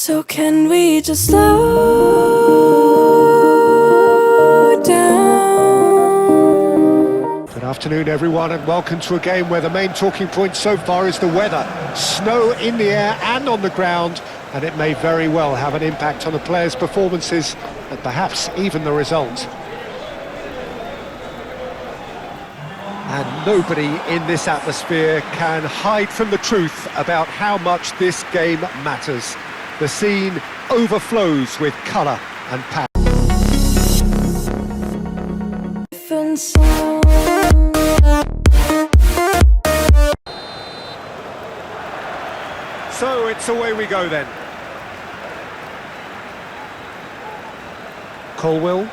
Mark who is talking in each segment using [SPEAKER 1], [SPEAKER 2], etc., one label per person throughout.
[SPEAKER 1] So can we just slow down?
[SPEAKER 2] Good afternoon, everyone, and welcome to a game where the main talking point so far is the weather. Snow in the air and on the ground, and it may very well have an impact on the players' performances and perhaps even the result. And nobody in this atmosphere can hide from the truth about how much this game matters. The scene overflows with colour and passion. So it's away we go then. Colwill.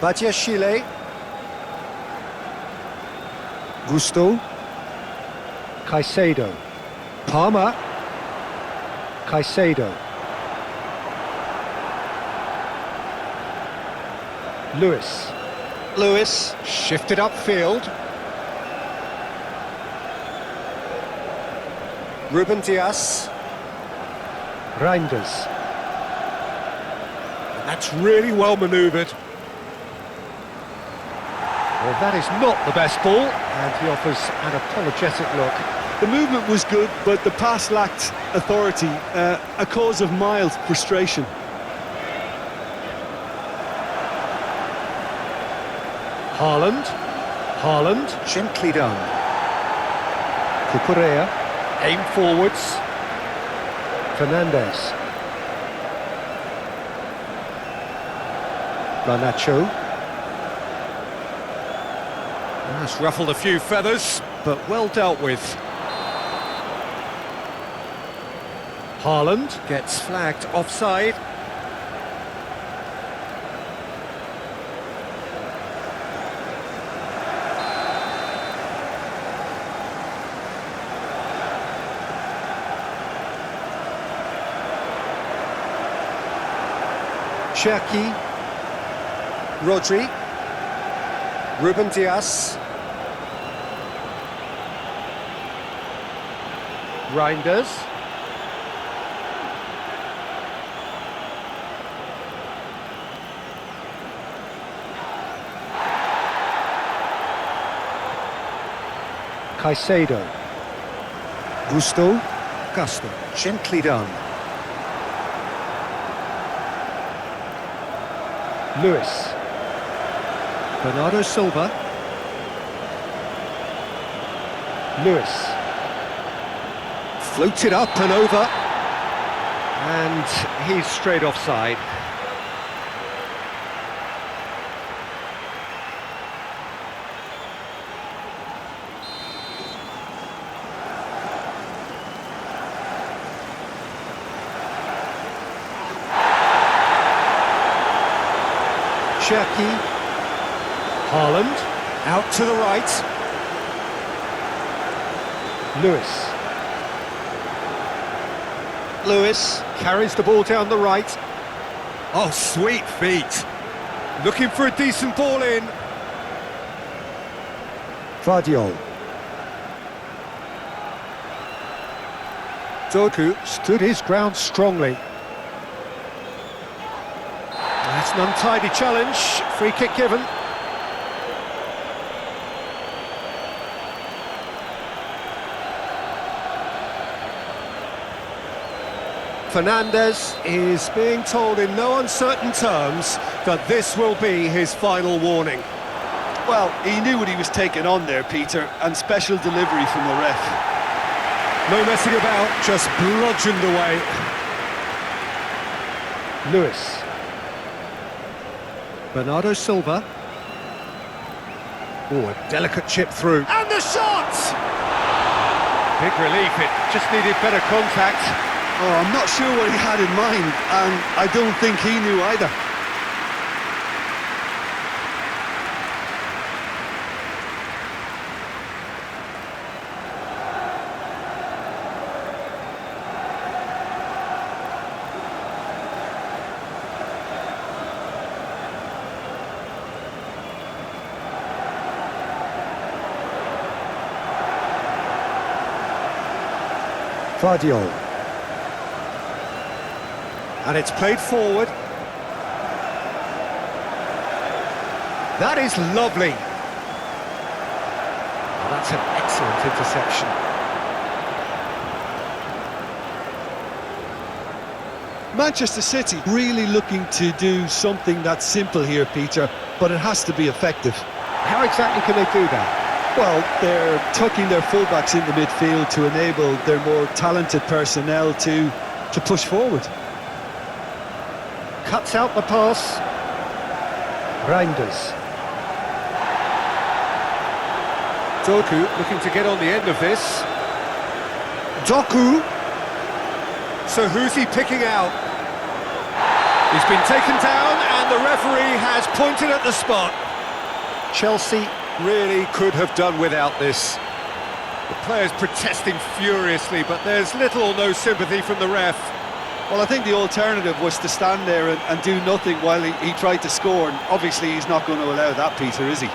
[SPEAKER 2] Badiashile. Gusto. Caicedo. Palmer. Caicedo. Lewis shifted upfield. Ruben Dias. Reinders. That's really well manoeuvred. Well, that is not the best ball, and he offers an apologetic look.
[SPEAKER 3] The movement was good, but the pass lacked authority, a cause of mild frustration.
[SPEAKER 2] Haaland, gently done. Cucurella, aim forwards. Fernandes. Garnacho. That's ruffled a few feathers, but well dealt with. Haaland gets flagged offside. Cherki. Rodri. Ruben Dias. Reinders. Caicedo. Gusto. Gently done. Lewis. Bernardo Silva. Lewis. Floated up and over. And he's straight offside. Cherki. Haaland, out to the right. Lewis carries the ball down the right. Oh, sweet feet. Looking for a decent ball in. Vardiol. Doku stood his ground strongly. That's an untidy challenge. Free kick given. Fernandes is being told in no uncertain terms that this will be his final warning.
[SPEAKER 3] Well, he knew what he was taking on there, Peter, and special delivery from the ref.
[SPEAKER 2] No messing about, just bludgeoned away. Lewis. Bernardo Silva. Oh, a delicate chip through. And the shot! Big relief, it just needed better contact.
[SPEAKER 3] Oh, I'm not sure what he had in mind, and I don't think he knew either.
[SPEAKER 2] Vardiol. And it's played forward. That is lovely. Oh, that's an excellent interception.
[SPEAKER 3] Manchester City really looking to do something that's simple here, Peter, but it has to be effective.
[SPEAKER 2] How exactly can they do that?
[SPEAKER 3] Well, they're tucking their fullbacks in the midfield to enable their more talented personnel to push forward.
[SPEAKER 2] Cuts out the pass. Reinders. Doku looking to get on the end of this. Doku. So who's he picking out? He's been taken down and the referee has pointed at the spot. Chelsea really could have done without this. The players protesting furiously, but there's little or no sympathy from the ref.
[SPEAKER 3] Well, I think the alternative was to stand there and do nothing while he tried to score, and obviously he's not going to allow that, Peter, is he?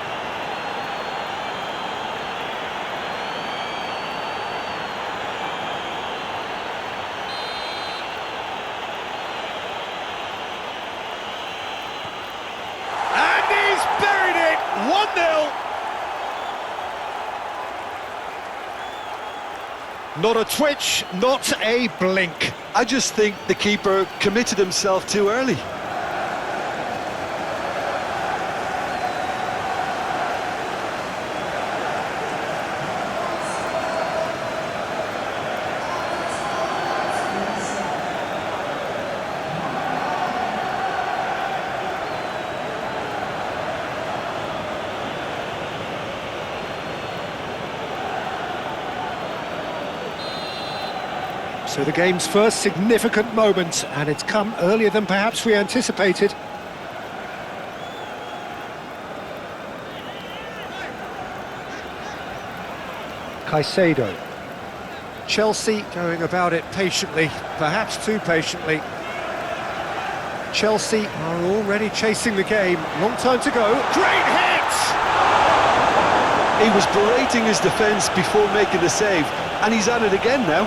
[SPEAKER 2] And he's buried it! 1-0! Not a twitch, not a blink.
[SPEAKER 3] I just think the keeper committed himself too early.
[SPEAKER 2] So the game's first significant moment, and it's come earlier than perhaps we anticipated. Caicedo. Chelsea going about it patiently, perhaps too patiently. Chelsea are already chasing the game. Long time to go. Great hit!
[SPEAKER 3] He was berating his defence before making the save, and he's at it again now.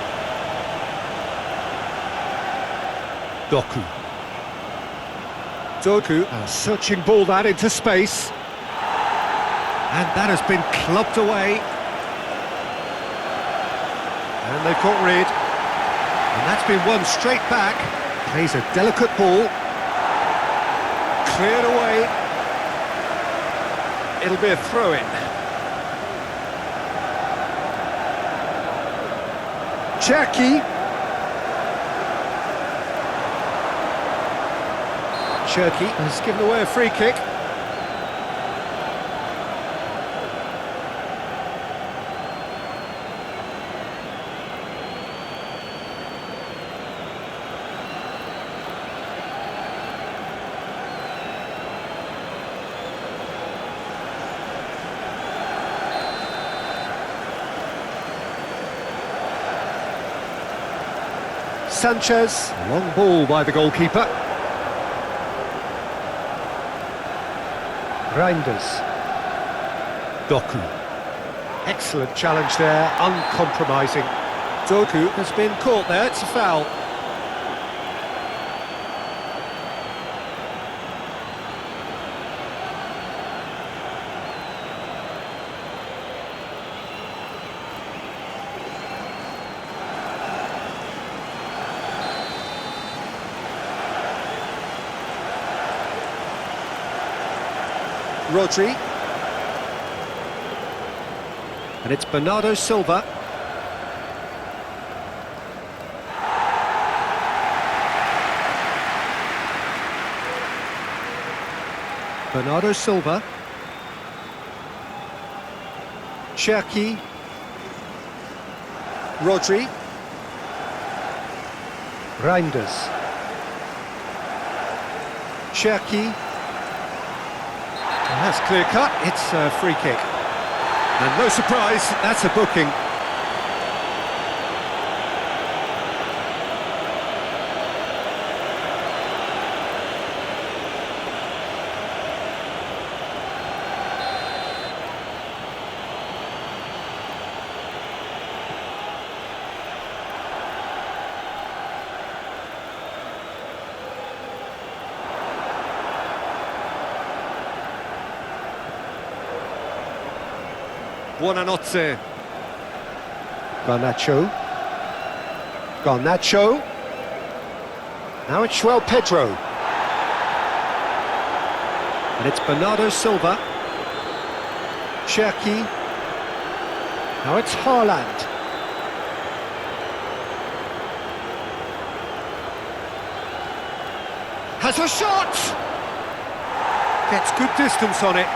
[SPEAKER 3] Doku.
[SPEAKER 2] Doku, a searching ball that into space. And that has been clubbed away. And they've got rid. And that's been won straight back. Plays a delicate ball. Cleared away. It'll be a throw-in. Cherki. Cherki has given away a free kick. Sánchez, long ball by the goalkeeper. Reinders. Doku. Excellent challenge there, uncompromising. Doku has been caught there, it's a foul. Rodri. And it's Bernardo Silva. Bernardo Silva. Cherki. Rodri. Reinders. Cherki. And that's clear cut, it's a free kick. And no surprise, that's a booking. Buonanotte. Garnacho. Garnacho. Now it's João Pedro. And it's Bernardo Silva. Cherki. Now it's Haaland. Has a shot! Gets good distance on it.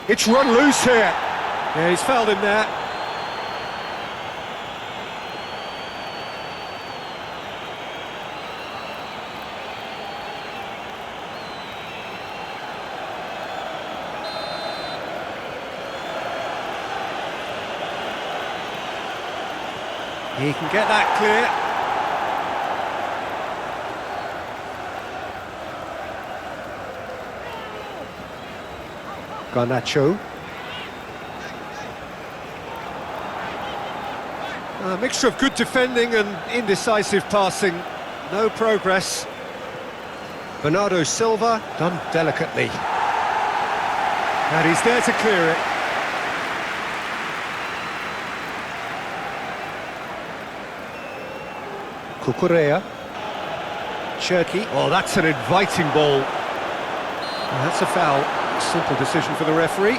[SPEAKER 2] It's run loose here. Yeah, he's fouled him there. He can get that clear. Garnacho. A mixture of good defending and indecisive passing. No progress. Bernardo Silva, done delicately. And he's there to clear it. Cucurella. Cherki. Oh, that's an inviting ball. And that's a foul. Simple decision for the referee.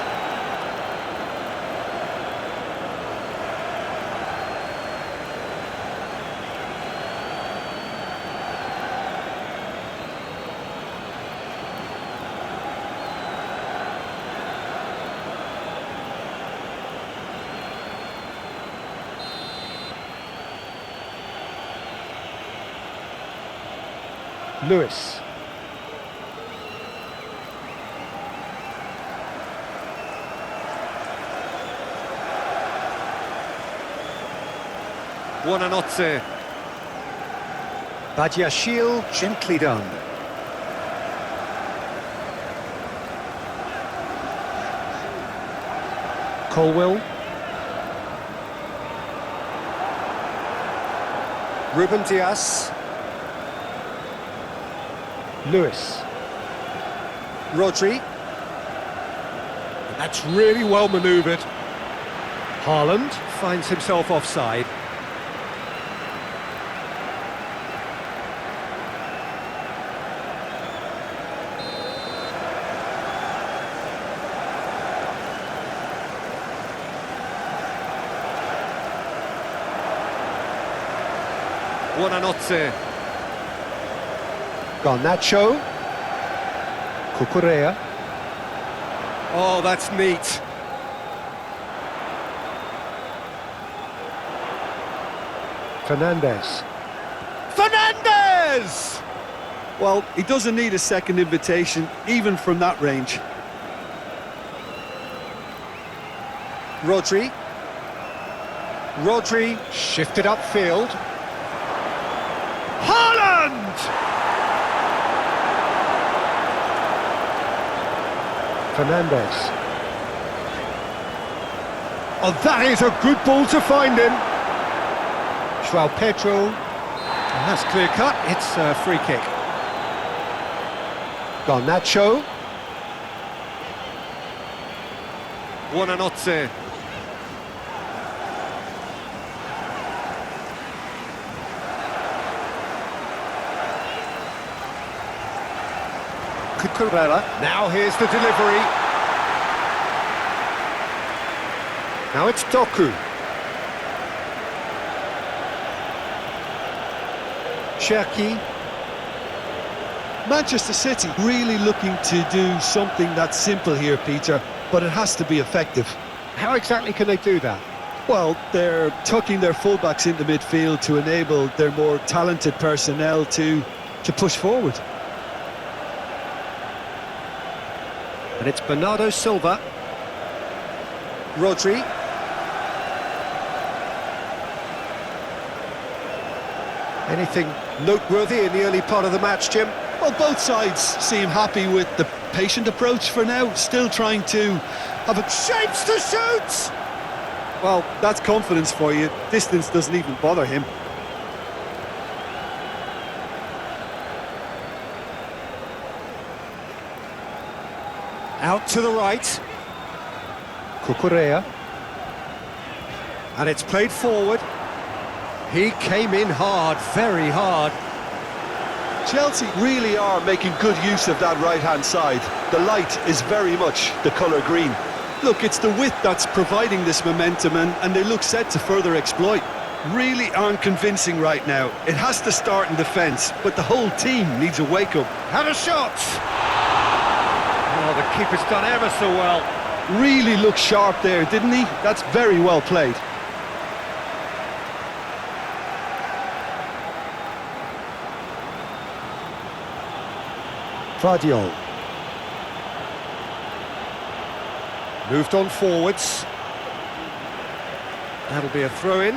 [SPEAKER 2] Lewis. Buonanotte. Badiashile, gently done. Colwell. Ruben Dias. Lewis. Rodri. That's really well manoeuvred. Haaland finds himself offside. Buonanotte. Garnacho. Cucurella. Oh, that's neat. Fernandez. Fernandez!
[SPEAKER 3] Well, he doesn't need a second invitation, even from that range.
[SPEAKER 2] Rodri. Rodri shifted upfield. Haaland! Fernandez. Oh, that is a good ball to find him. João Pedro. And that's clear cut. It's a free kick. Garnacho. Buonanotte. Cucurella. Now here's the delivery. Now it's Doku. Cherki.
[SPEAKER 3] Manchester City really looking to do something that's simple here, Peter, but it has to be effective.
[SPEAKER 2] How exactly can they do that?
[SPEAKER 3] Well, they're tucking their fullbacks into midfield to enable their more talented personnel to push forward.
[SPEAKER 2] And it's Bernardo Silva. Rodri. Anything noteworthy in the early part of the match, Jim?
[SPEAKER 3] Well, both sides seem happy with the patient approach for now, still trying to have a...
[SPEAKER 2] Shapes to shoot!
[SPEAKER 3] Well, that's confidence for you. Distance doesn't even bother him.
[SPEAKER 2] Out to the right. Cucurella. And it's played forward. He came in hard, very hard.
[SPEAKER 3] Chelsea really are making good use of that right-hand side. The light is very much the colour green. Look, it's the width that's providing this momentum, and they look set to further exploit. Really aren't convincing right now. It has to start in defence, but the whole team needs a wake-up.
[SPEAKER 2] Had a shot! Oh, the keeper's done ever so well.
[SPEAKER 3] Really looked sharp there, didn't he? That's very well played.
[SPEAKER 2] Guardiola. Moved on forwards. That'll be a throw-in.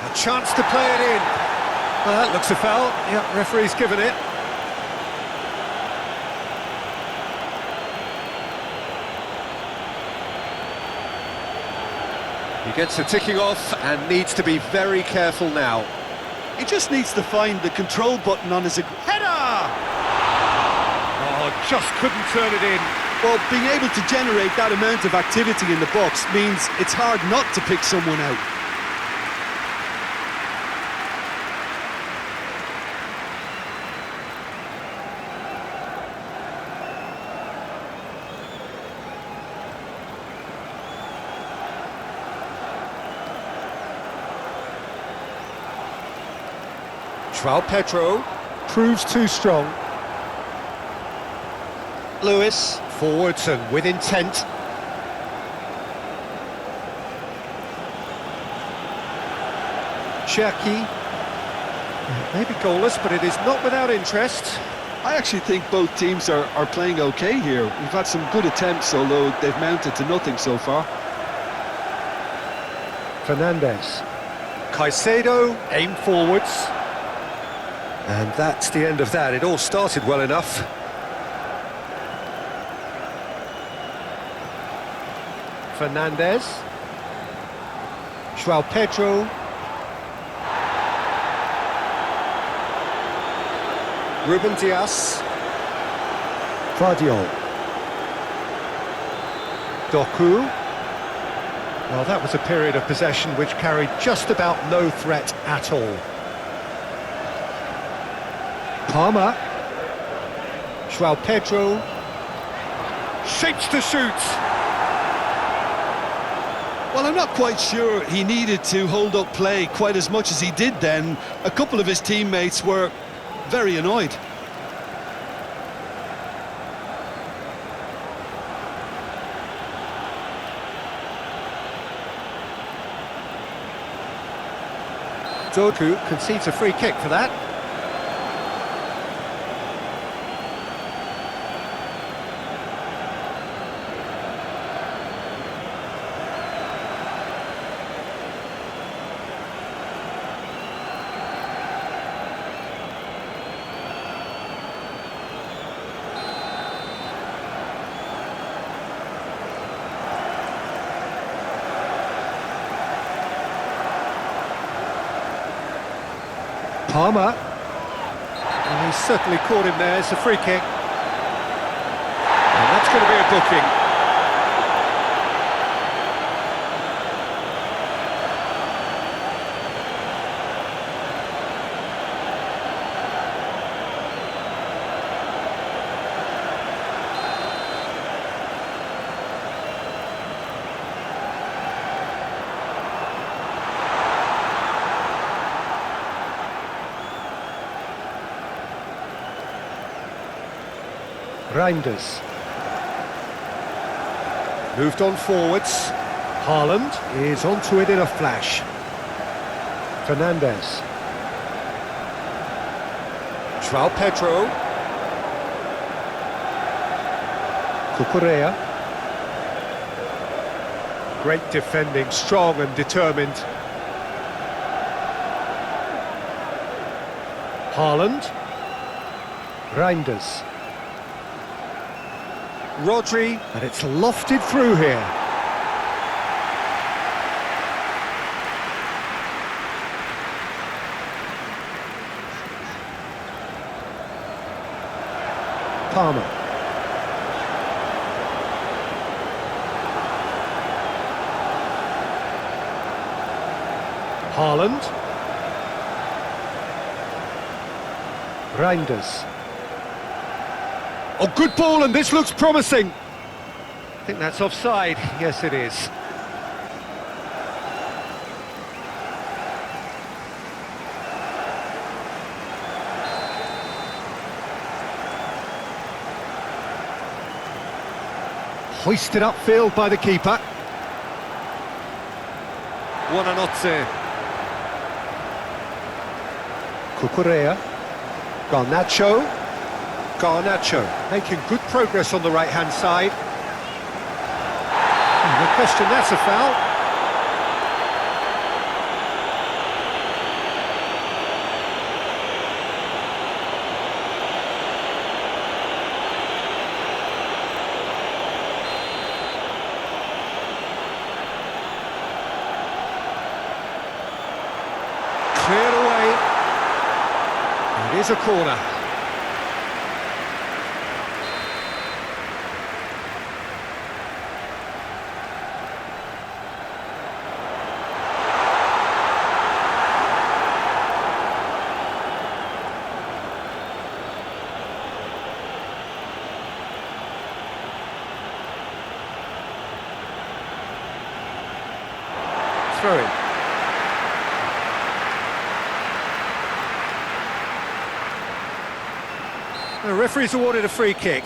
[SPEAKER 2] A chance to play it in. Well, that looks a foul. Yeah, referee's given it. He gets a ticking off and needs to be very careful now.
[SPEAKER 3] He just needs to find the control button on his header!
[SPEAKER 2] Oh, just couldn't turn it in.
[SPEAKER 3] Well, being able to generate that amount of activity in the box means it's hard not to pick someone out.
[SPEAKER 2] João Pedro proves too strong. Lewis, forwards and with intent. Cherki, maybe goalless, but it is not without interest.
[SPEAKER 3] I actually think both teams are playing okay here. We've had some good attempts, although they've mounted to nothing so far.
[SPEAKER 2] Fernandes. Caicedo, aim forwards. And that's the end of that. It all started well enough. Fernandes. João Pedro. Ruben Dias. Guardiola. Doku. Well, that was a period of possession which carried just about no threat at all. Palmer. João Pedro. Shapes to shoot.
[SPEAKER 3] Well, I'm not quite sure he needed to hold up play quite as much as he did then. A couple of his teammates were very annoyed.
[SPEAKER 2] Doku concedes a free kick for that. Palmer. And he's certainly caught him there. It's a free kick. And that's going to be a booking. Reinders. Moved on forwards. Haaland is onto it in a flash. Fernandes. João Pedro. Cucurella. Great defending, strong and determined. Haaland. Reinders. Rodri, and it's lofted through here. Palmer. Haaland. Reinders. Oh, good ball, and this looks promising. I think that's offside. Yes, it is. Hoisted upfield by the keeper. Buonanotte. Cucurella. Garnacho making good progress on the right-hand side. No question, that's a foul. Cleared away. It is a corner. Throw-in. The referee's awarded a free kick.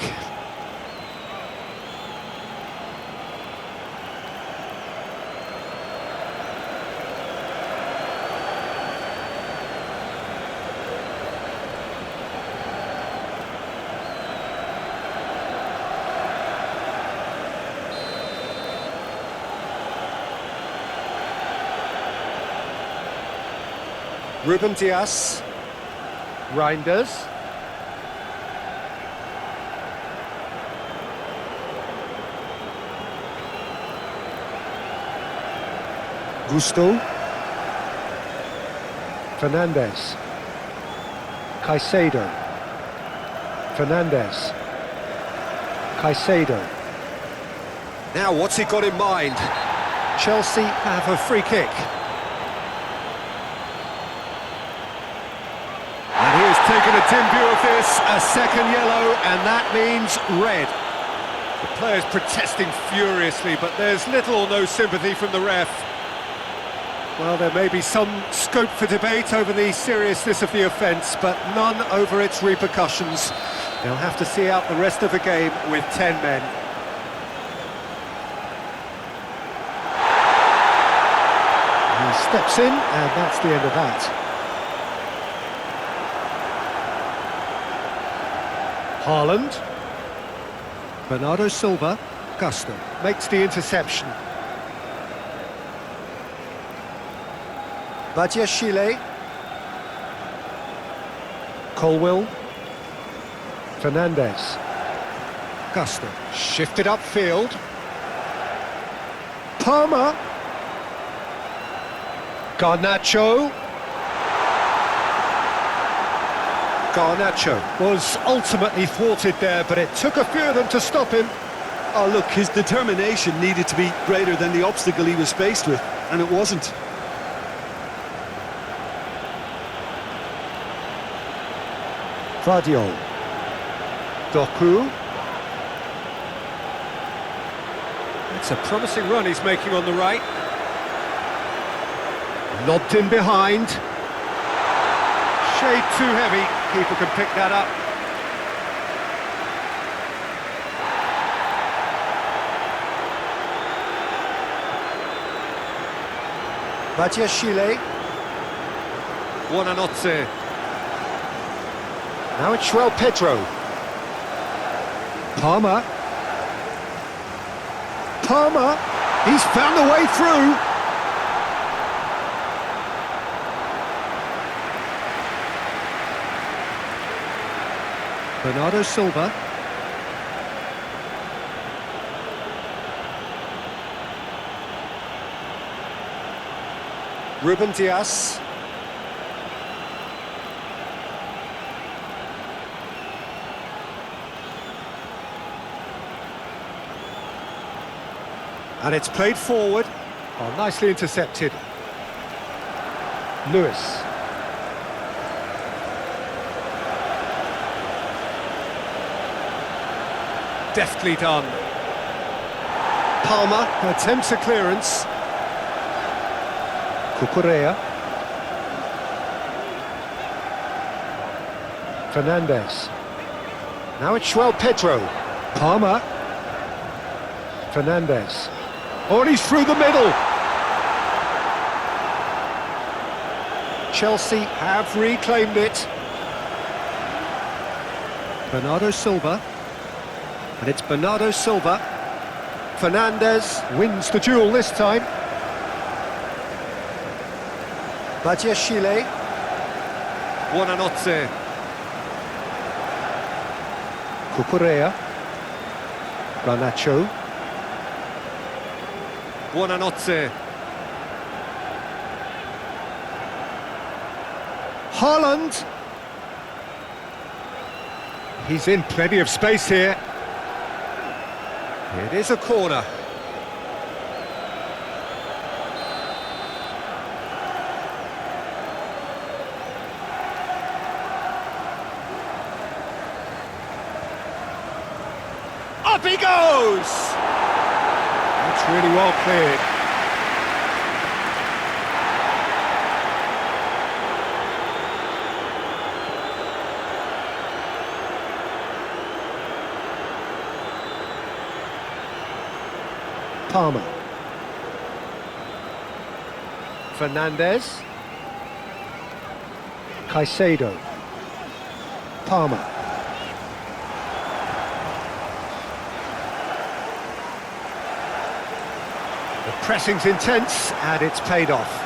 [SPEAKER 2] Ruben Dias. Reinders. Gusto. Fernandez. Caicedo. Fernandez. Caicedo. Now what's he got in mind? Chelsea have a free kick. And he has taken a dim view of this, a second yellow, and that means red. The players protesting furiously, but there's little or no sympathy from the ref. Well, there may be some scope for debate over the seriousness of the offence, but none over its repercussions. They'll have to see out the rest of the game with 10 men. He steps in, and that's the end of that. Haaland. Bernardo Silva. Gusto makes the interception. Badiashile. Colwill. Fernandez. Gusto shifted upfield. Palmer. Garnacho. Garnacho was ultimately thwarted there, but it took a few of them to stop him.
[SPEAKER 3] Oh, look, his determination needed to be greater than the obstacle he was faced with, and it wasn't.
[SPEAKER 2] Vardiol. Doku. It's a promising run he's making on the right. Lobbed in behind. Shade too heavy. Keeper can pick that up. Badiashile. Buonanotte. Now it's João Pedro. Palmer. Palmer. He's found a way through. Bernardo Silva. Ruben Dias. And it's played forward. Oh, nicely intercepted. Lewis. Deftly done. Palmer attempts a clearance. Cucurella. Fernandez. Now it's Pedro. Palmer. Fernandez. Oh, and he's through the middle. Chelsea have reclaimed it. Bernardo Silva. And it's Bernardo Silva. Fernandez wins the duel this time. Badiashile. Buonanotte. Cucurella. Garnacho. Buonanotte. Haaland. He's in plenty of space here. It is a corner. Up he goes! That's really well cleared. Palmer. Fernandez. Caicedo. Palmer. The pressing's intense and it's paid off.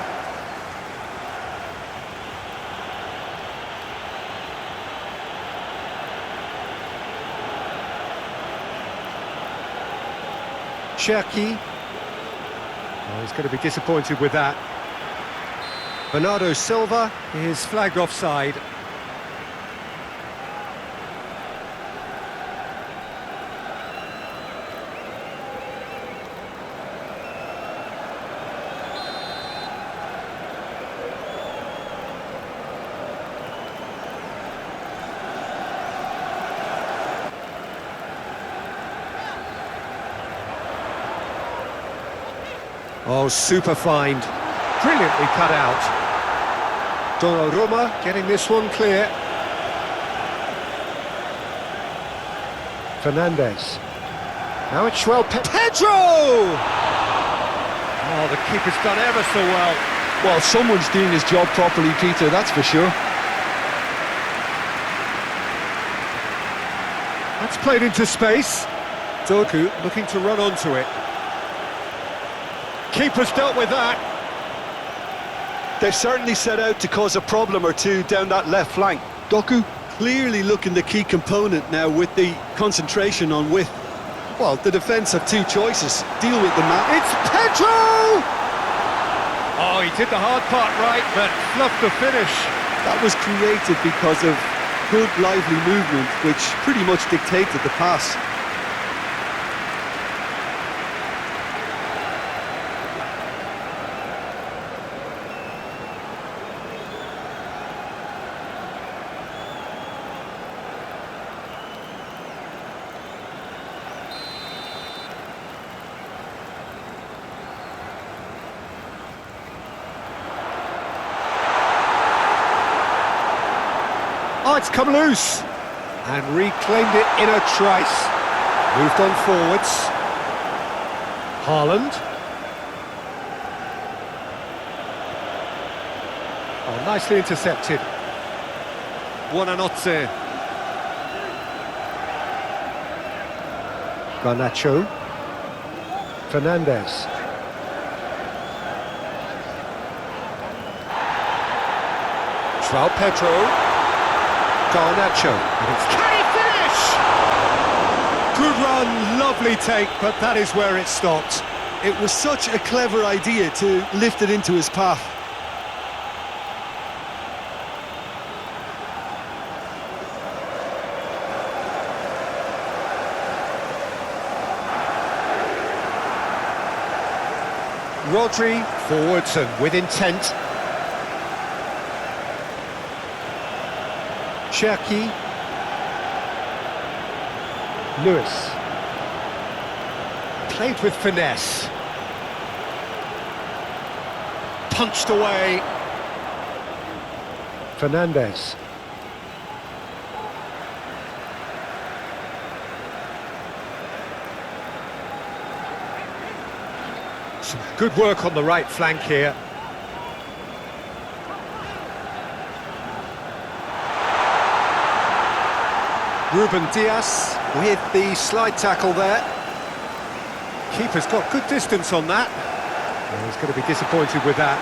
[SPEAKER 2] Cherki. Oh, he's going to be disappointed with that. Bernardo Silva is flagged offside. Oh, super find. Brilliantly cut out. Donnarumma getting this one clear. Fernandez. Now it's Pedro! Oh, the keeper's done ever so well.
[SPEAKER 3] Well, someone's doing his job properly, Peter, that's for sure.
[SPEAKER 2] That's played into space. Doku looking to run onto it. Keeper's dealt with that.
[SPEAKER 3] They've certainly set out to cause a problem or two down that left flank. Doku clearly looking the key component now with the concentration on width. Well, the defence have two choices. Deal with the man.
[SPEAKER 2] It's Pedro! Oh, he did the hard part right, but fluffed the finish.
[SPEAKER 3] That was created because of good, lively movement, which pretty much dictated the pass.
[SPEAKER 2] Oh, it's come loose and reclaimed it in a trice. Moved on forwards. Haaland. Oh, nicely intercepted. Buonanotte. Garnacho. Fernandez. Pedro. Garnacho, and it's can he finish? Good run, lovely take, but that is where it stopped.
[SPEAKER 3] It was such a clever idea to lift it into his path.
[SPEAKER 2] Rodri, forwards and with intent. Cherki. Lewis. Played with finesse. Punched away. Fernandes. Some good work on the right flank here. Ruben Dias with the slide tackle there. Keeper's got good distance on that. Well, he's going to be disappointed with that.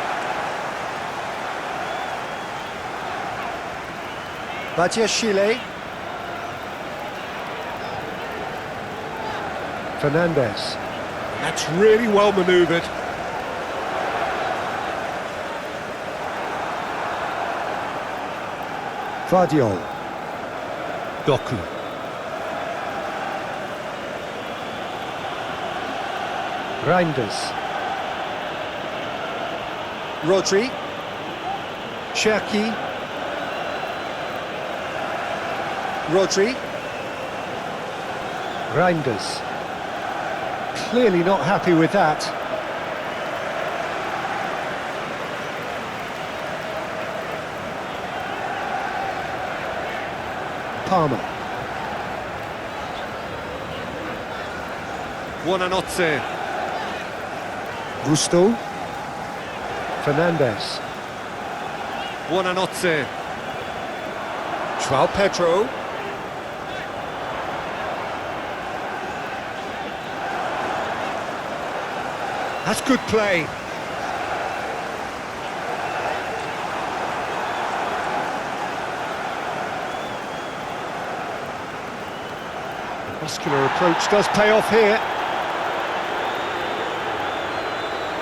[SPEAKER 2] Badiashile. Fernandes. That's really well manoeuvred. Vardiol. Doku. Reinders. Rodri. Cherki. Rodri. Reinders. Clearly not happy with that. Palmer. Buonanotte. Gusto. Fernandes. Buonanotte. João Pedro. That's good play. Muscular approach does pay off here.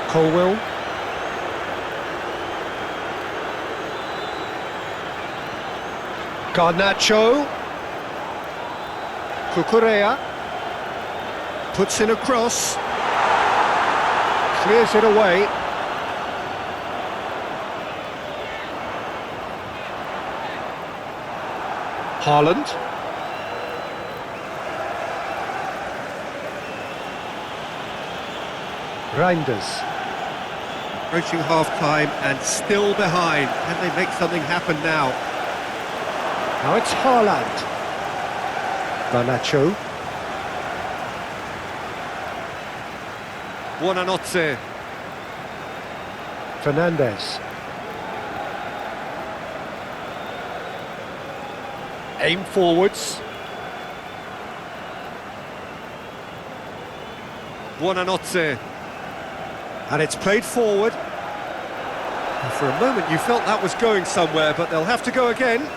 [SPEAKER 2] Colwill. Garnacho. Cucurella. Puts in a cross. Clears it away. Haaland. Reinders. Approaching half-time and still behind. Can they make something happen now? Now it's Haaland. Garnacho. Buonanotte. Fernandes. Aim forwards. Buonanotte. And it's played forward. And for a moment you felt that was going somewhere, but they'll have to go again.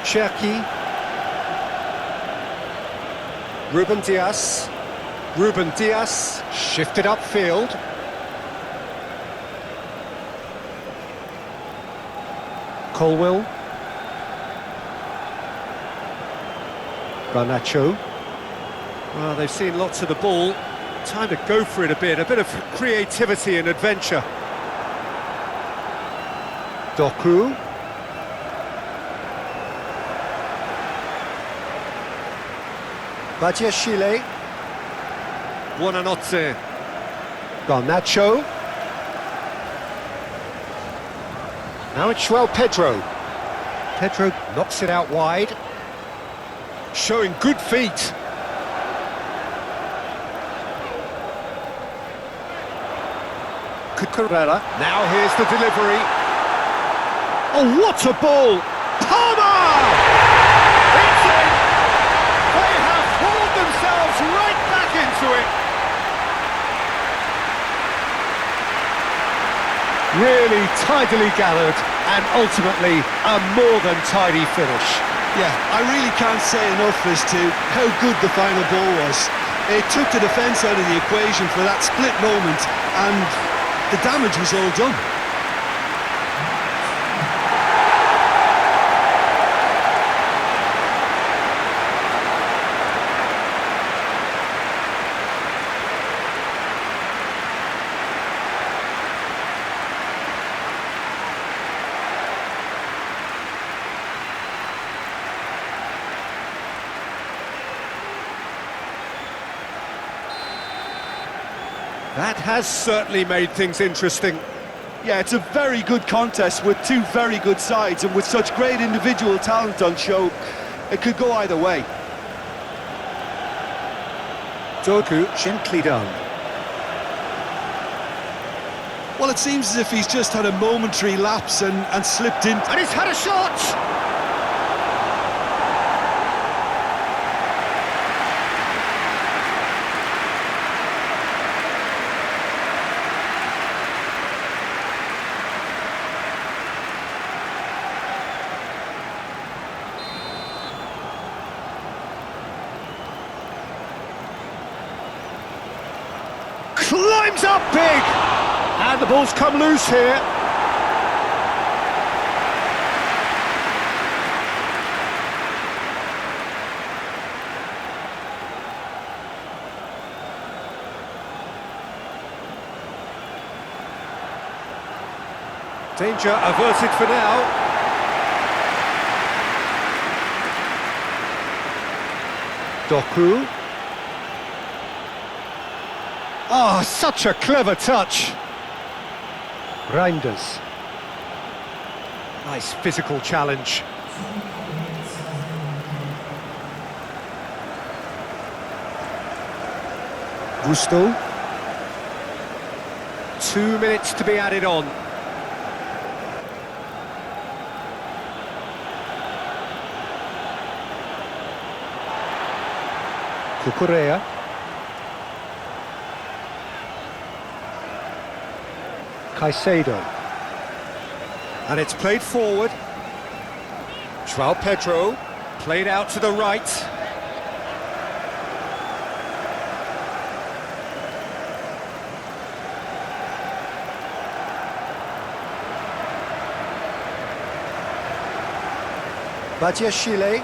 [SPEAKER 2] Cherki. Ruben Dias. Ruben Dias shifted upfield. Colwill. Garnacho. Well, they've seen lots of the ball. Time to go for it a bit of creativity and adventure. Doku. Badiashile. Buonanotte. Garnacho. Now it's João Pedro. Pedro knocks it out wide. Showing good feet. Cucurella. Now here's the delivery. Oh, what a ball! Palmer! It's in! They have hauled themselves right back into it. Really tidily gathered and ultimately a more than tidy finish.
[SPEAKER 3] Yeah, I really can't say enough as to how good the final ball was. It took the defence out of the equation for that split moment, and the damage was all done.
[SPEAKER 2] That has certainly made things interesting.
[SPEAKER 3] Yeah, it's a very good contest with two very good sides, and with such great individual talent on show, it could go either way.
[SPEAKER 2] Doku, gently done.
[SPEAKER 3] Well, it seems as if he's just had a momentary lapse and slipped in.
[SPEAKER 2] And he's had a shot! Climbs up big! And the ball's come loose here. Danger averted for now. Doku. Oh, such a clever touch. Reinders. Nice physical challenge. Gusto. 2 minutes to be added on. Cucurella. Caicedo. And it's played forward. João Pedro, played out to the right. Badiashile.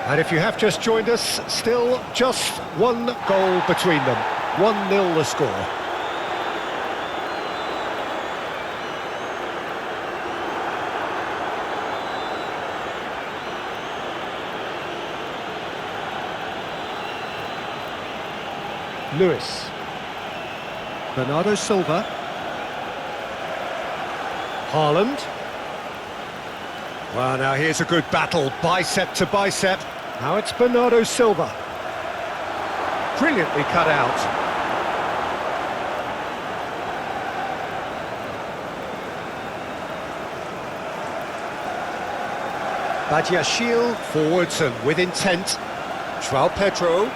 [SPEAKER 2] And if you have just joined us, still just one goal between them. 1-0 the score. Lewis. Bernardo Silva. Haaland. Well, now here's a good battle, bicep to bicep. Now it's Bernardo Silva. Brilliantly cut out. Badiashile forwards and with intent. João Pedro.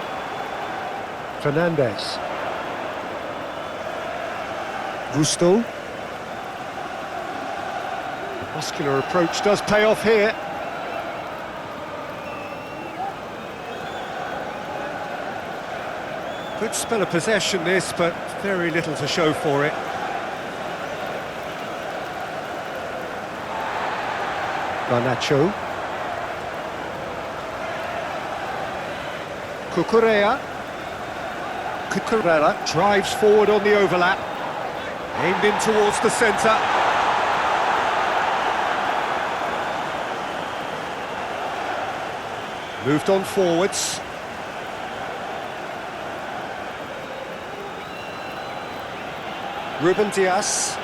[SPEAKER 2] Fernandes. Gusto. The muscular approach does pay off here. Good spell of possession this, but very little to show for it. Garnacho. Cucurella. Cucurella drives forward on the overlap. Aimed in towards the centre. Moved on forwards. Ruben Dias.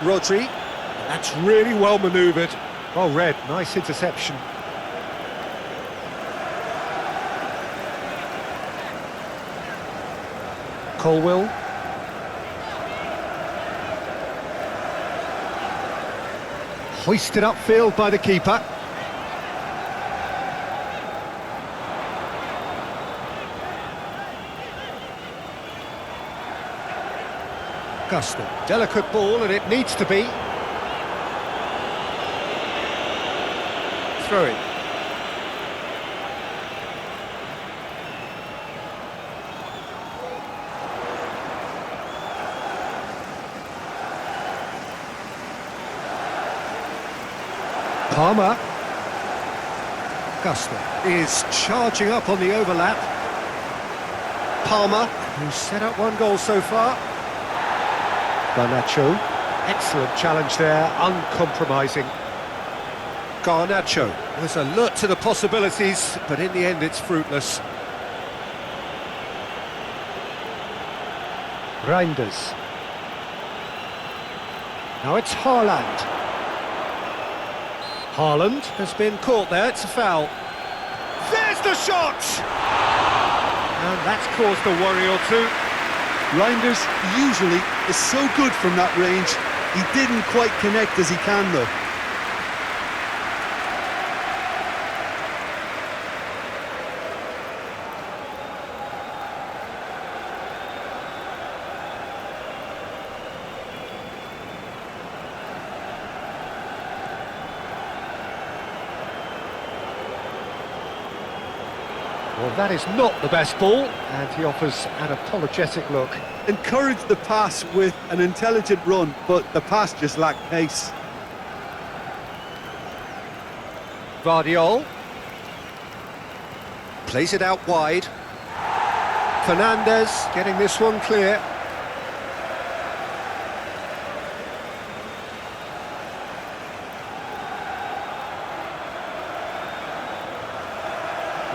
[SPEAKER 2] Rodri. That's really well manoeuvred. Well read, nice interception. Colwill. Hoisted upfield by the keeper. Gusto. Delicate ball, and it needs to be. Throwing. Palmer. Gusto is charging up on the overlap. Palmer, who's set up one goal so far. Garnacho, excellent challenge there, uncompromising. Garnacho was alert to the possibilities, but in the end it's fruitless. Reinders. Now it's Haaland. Haaland has been caught there, it's a foul. There's the shot! And that's caused a worry or two.
[SPEAKER 3] Reinders usually is so good from that range. He didn't quite connect as he can though.
[SPEAKER 2] Well, that is not the best ball, and he offers an apologetic look.
[SPEAKER 3] Encouraged the pass with an intelligent run, but the pass just lacked pace.
[SPEAKER 2] Guardiola plays it out wide. Fernandez getting this one clear.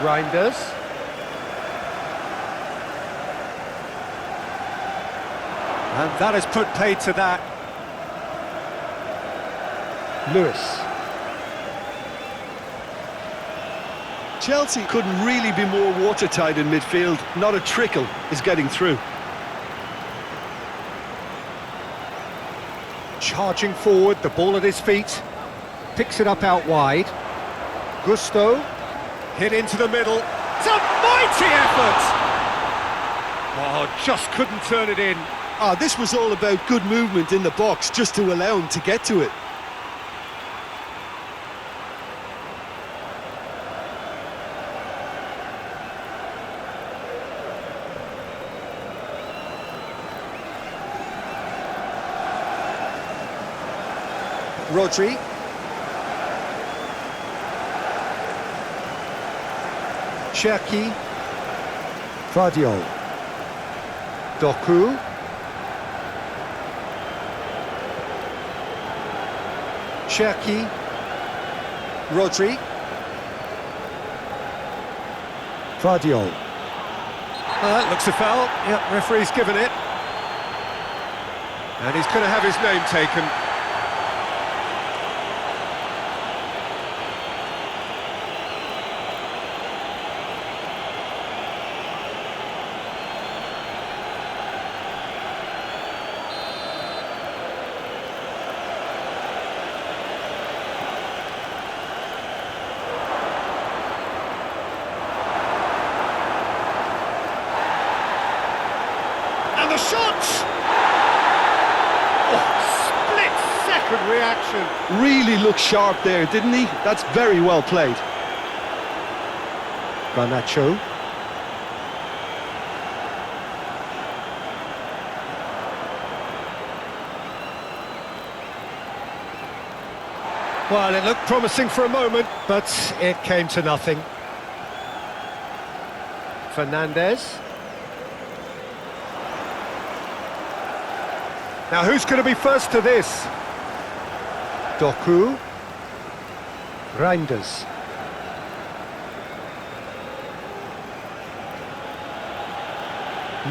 [SPEAKER 2] Reinders. And that has put paid to that. Lewis.
[SPEAKER 3] Chelsea couldn't really be more watertight in midfield. Not a trickle is getting through.
[SPEAKER 2] Charging forward, the ball at his feet. Picks it up out wide. Gusto. Hit into the middle. It's a mighty effort! Oh, just couldn't turn it in.
[SPEAKER 3] This was all about good movement in the box, just to allow him to get to it.
[SPEAKER 2] Rodri. Cherki. Guardiola. Doku. Cherki. Rodri. Guardiola. That looks a foul. Yep, referee's given it. And he's going to have his name taken. The shot! Oh, split-second reaction.
[SPEAKER 3] Really looked sharp there, didn't he? That's very well played.
[SPEAKER 2] Garnacho. Well, it looked promising for a moment, but it came to nothing. Fernandez. Now, who's going to be first to this? Doku. Reinders.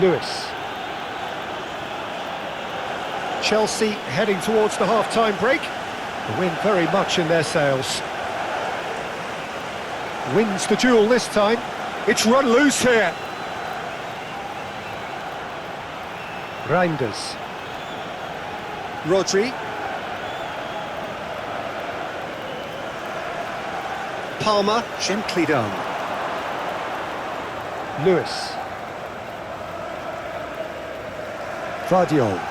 [SPEAKER 2] Lewis. Chelsea heading towards the half-time break. The wind very much in their sails. Wins the duel this time. It's run loose here. Reinders. Rodri. Palmer, gently down. Lewis. Guardiola.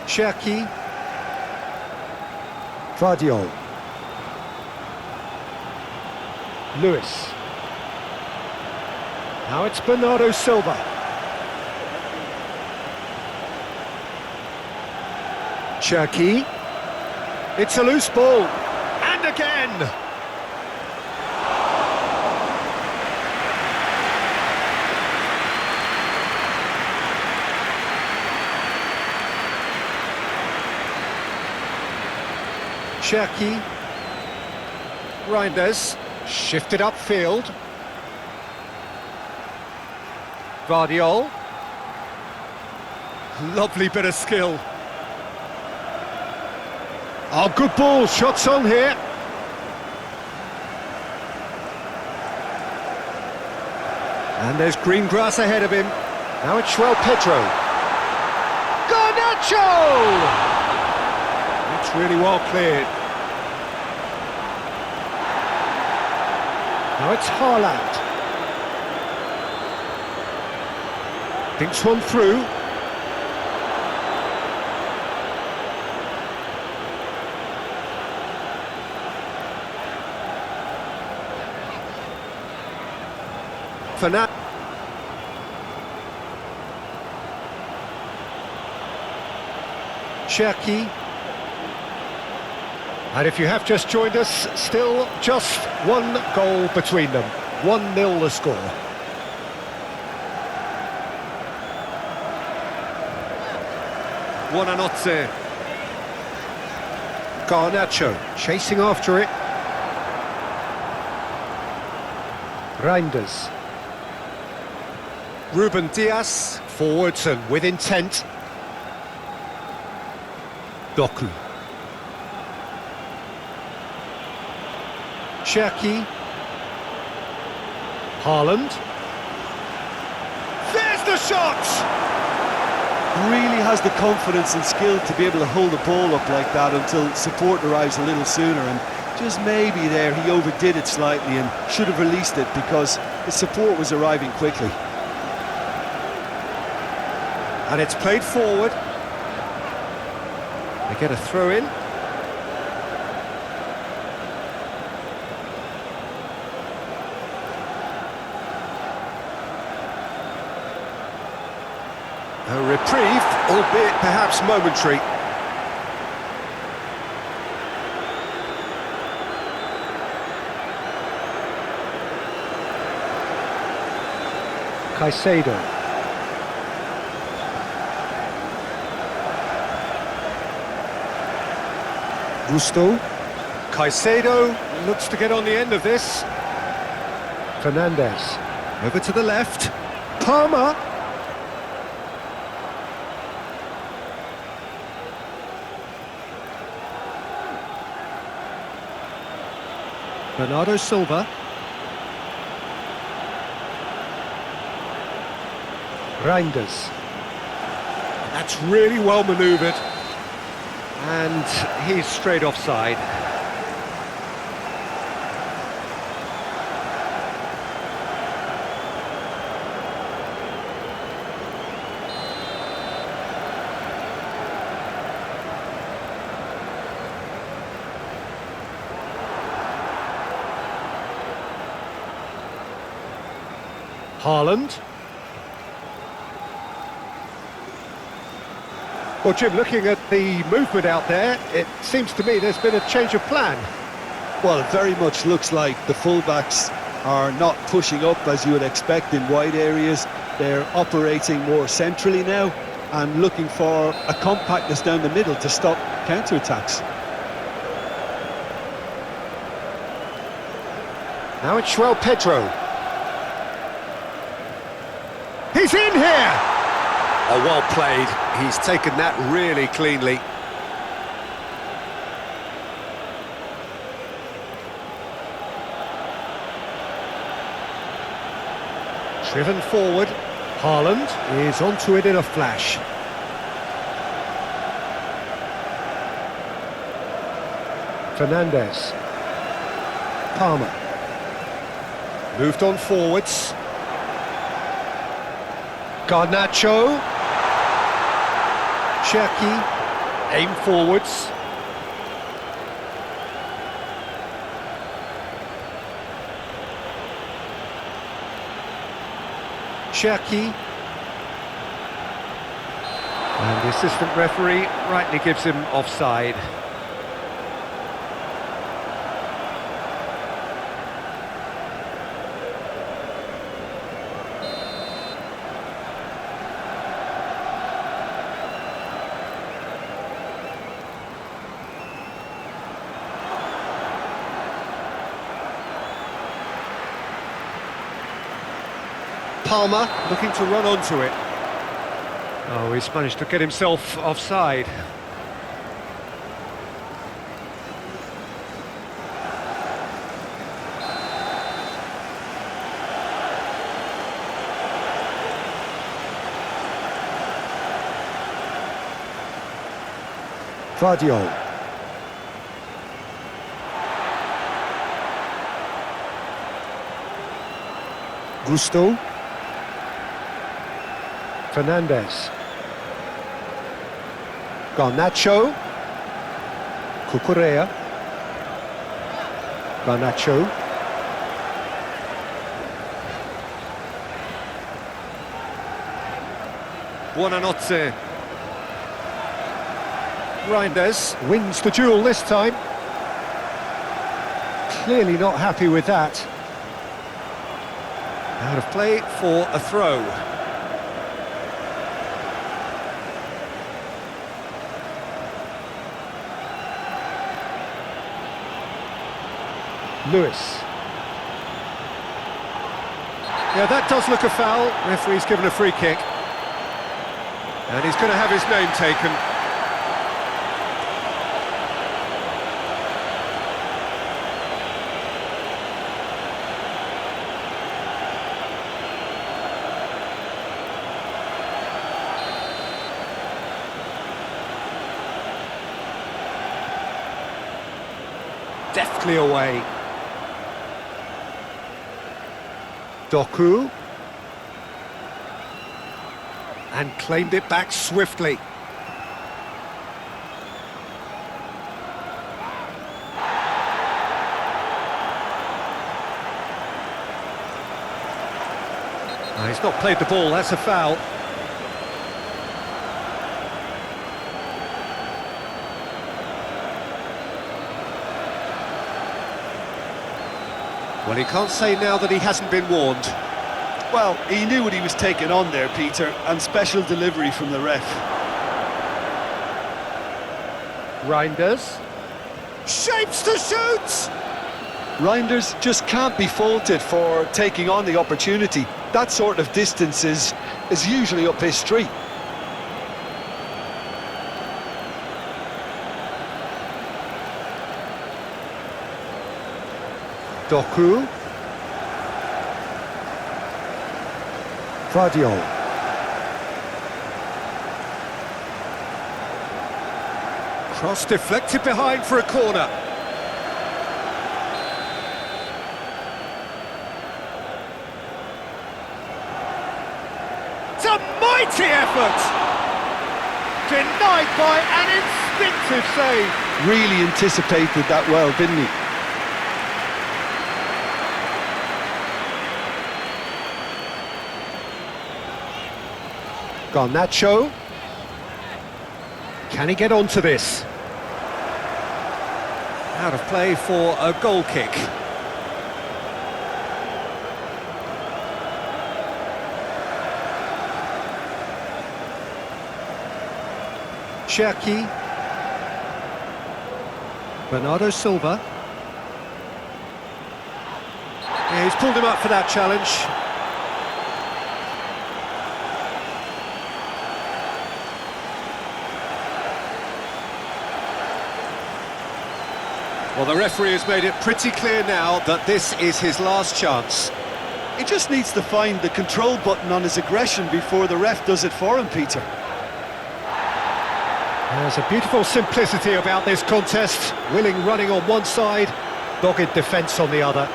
[SPEAKER 2] Cherki. Guardiola. Lewis. Now it's Bernardo Silva. Cherki. It's a loose ball. And again! Cherki. Reinders. Shifted upfield. Guardiola. Lovely bit of skill. Oh, good ball, shots on here. And there's green grass ahead of him. Now it's Pedro. Garnacho! That's really well cleared. Now it's Haaland. Thinks one through. Fernand. Cherki. And if you have just joined us, still just one goal between them. 1-0 the score. Buonanotte. Garnacho chasing after it. Reinders. Ruben Dias forwards and with intent. Doku. Cherki. Haaland. There's the shot!
[SPEAKER 3] Really has the confidence and skill to be able to hold the ball up like that until support arrives a little sooner, and just maybe there he overdid it slightly and should have released it because his support was arriving quickly.
[SPEAKER 2] And it's played forward. They get a throw in. A reprieve, albeit perhaps momentary. Caicedo. Gusto. Caicedo looks to get on the end of this. Fernandez. Over to the left. Palmer. Bernardo Silva. Reinders. That's really well manoeuvred. And he's straight offside. Haaland. Well, Jim, looking at the movement out there, it seems to me there's been a change of plan.
[SPEAKER 3] Well, it very much looks like the fullbacks are not pushing up as you would expect in wide areas. They're operating more centrally now and looking for a compactness down the middle to stop counter-attacks.
[SPEAKER 2] Now it's Pedro. He's in here! Oh, well played. He's taken that really cleanly. Driven forward. Haaland is onto it in a flash. Fernandez. Palmer. Moved on forwards. Garnacho. Cherki. Aim forwards. Cherki. And the assistant referee rightly gives him offside. Palmer looking to run onto it. Oh, he's managed to get himself offside. Guardiola. Gusto. Fernandez. Garnacho. Cucurella. Garnacho. Buonanotte. Reinders wins the duel this time. Clearly not happy with that. Out of play for a throw. Lewis. Yeah, that does look a foul. Referee's given a free kick. And he's going to have his name taken. Deftly away. Doku. And claimed it back swiftly. He's not played the ball, that's a foul. Well, he can't say now that he hasn't been warned.
[SPEAKER 3] Well, he knew what he was taking on there, Peter, and special delivery from the ref.
[SPEAKER 2] Reinders. Shapes to shoot!
[SPEAKER 3] Reinders just can't be faulted for taking on the opportunity. That sort of distance is usually up his street.
[SPEAKER 2] Doku. Guardiola. Cross deflected behind for a corner. It's a mighty effort! Denied by an instinctive save.
[SPEAKER 3] Really anticipated that well, didn't he?
[SPEAKER 2] Garnacho. Can he get onto this? Out of play for a goal kick. Cherki. Bernardo Silva. Yeah, he's pulled him up for that challenge. Well, the referee has made it pretty clear now that this is his last chance.
[SPEAKER 3] He just needs to find the control button on his aggression before the ref does it for him, Peter.
[SPEAKER 2] There's a beautiful simplicity about this contest. Willing running on one side, dogged defence on the other.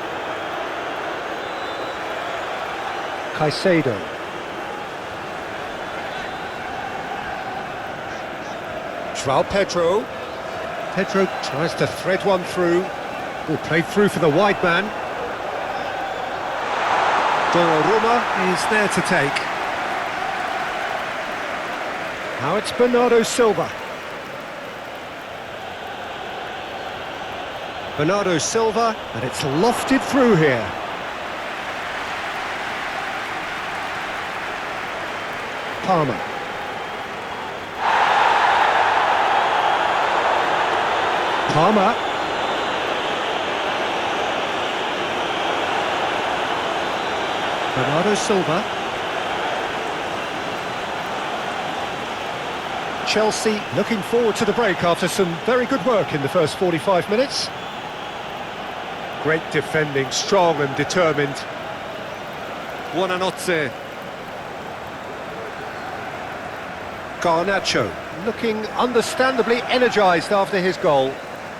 [SPEAKER 2] Caicedo. João Pedro. Pedro tries to thread one through. Oh, played through for the wide man. Donnarumma is there to take. Now it's Bernardo Silva. Bernardo Silva, and it's lofted through here. Palmer. Palmer. Bernardo Silva. Chelsea looking forward to the break after some very good work in the first 45 minutes. Great defending, strong and determined. Buonanotte. Garnacho, looking understandably energised after his goal.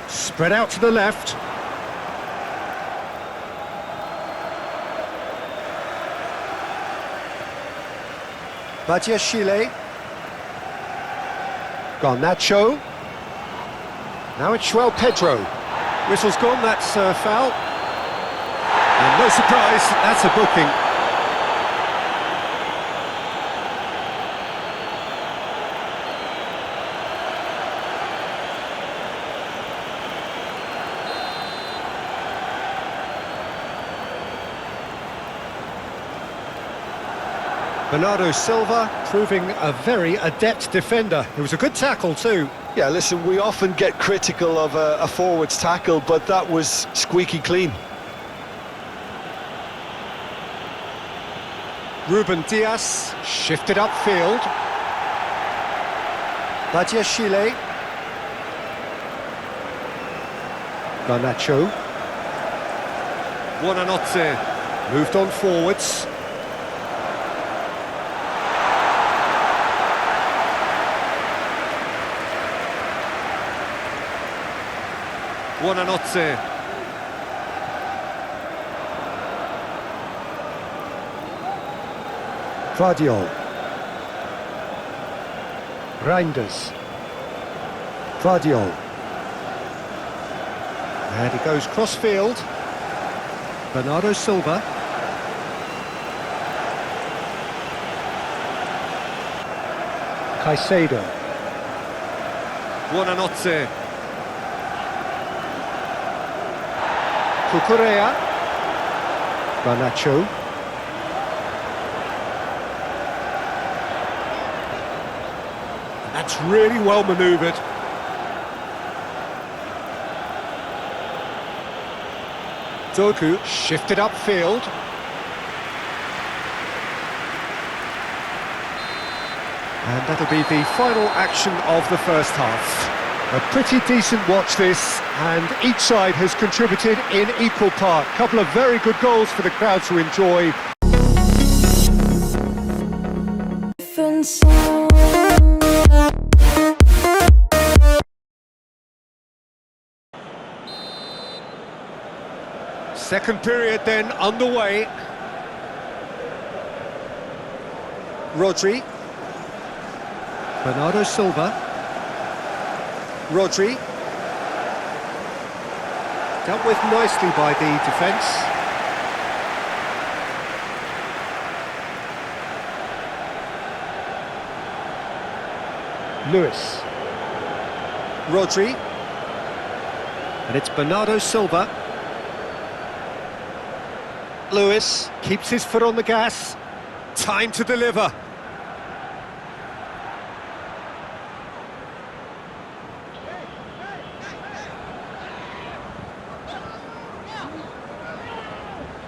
[SPEAKER 2] Spread out to the left. Badiashile. Garnacho. Now it's João Pedro. Whistle's gone, that's a foul. And no surprise, that's a booking. Bernardo Silva proving a very adept defender. It was a good tackle too.
[SPEAKER 3] Yeah, listen, we often get critical of a forward's tackle, but that was squeaky clean.
[SPEAKER 2] Ruben Dias shifted upfield. Badiashile. Garnacho. Buonanotte. Moved on forwards. Buonanotte. Guardiola. Reinders. Guardiola. And he goes cross-field. Bernardo Silva. Caicedo. Buonanotte. Cucurella. Garnacho. That's really well manoeuvred. Doku shifted upfield. And that'll be the final action of the first half. A pretty decent watch this, and each side has contributed in equal part. Couple of very good goals for the crowd to enjoy.
[SPEAKER 1] Different song.
[SPEAKER 2] Second period then underway. Rodri. Bernardo Silva. Rodri. Dealt with nicely by the defence. Lewis. Rodri. And it's Bernardo Silva. Lewis keeps his foot on the gas. Time to deliver.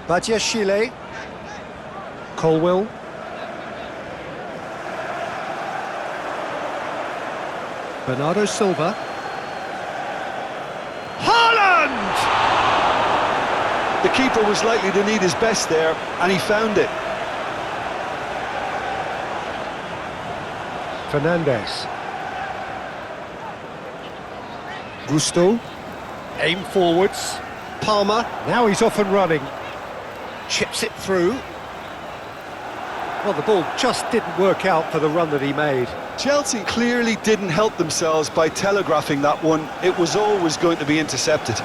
[SPEAKER 2] Badiashile. Colwill. Bernardo Silva. Haaland!
[SPEAKER 3] The keeper was likely to need his best there, and he found it.
[SPEAKER 2] Fernandes. Gusto. Aim forwards. Palmer. Now he's off and running. Chips it through. Well, the ball just didn't work out for the run that he made.
[SPEAKER 3] Chelsea clearly didn't help themselves by telegraphing that one. It was always going to be intercepted.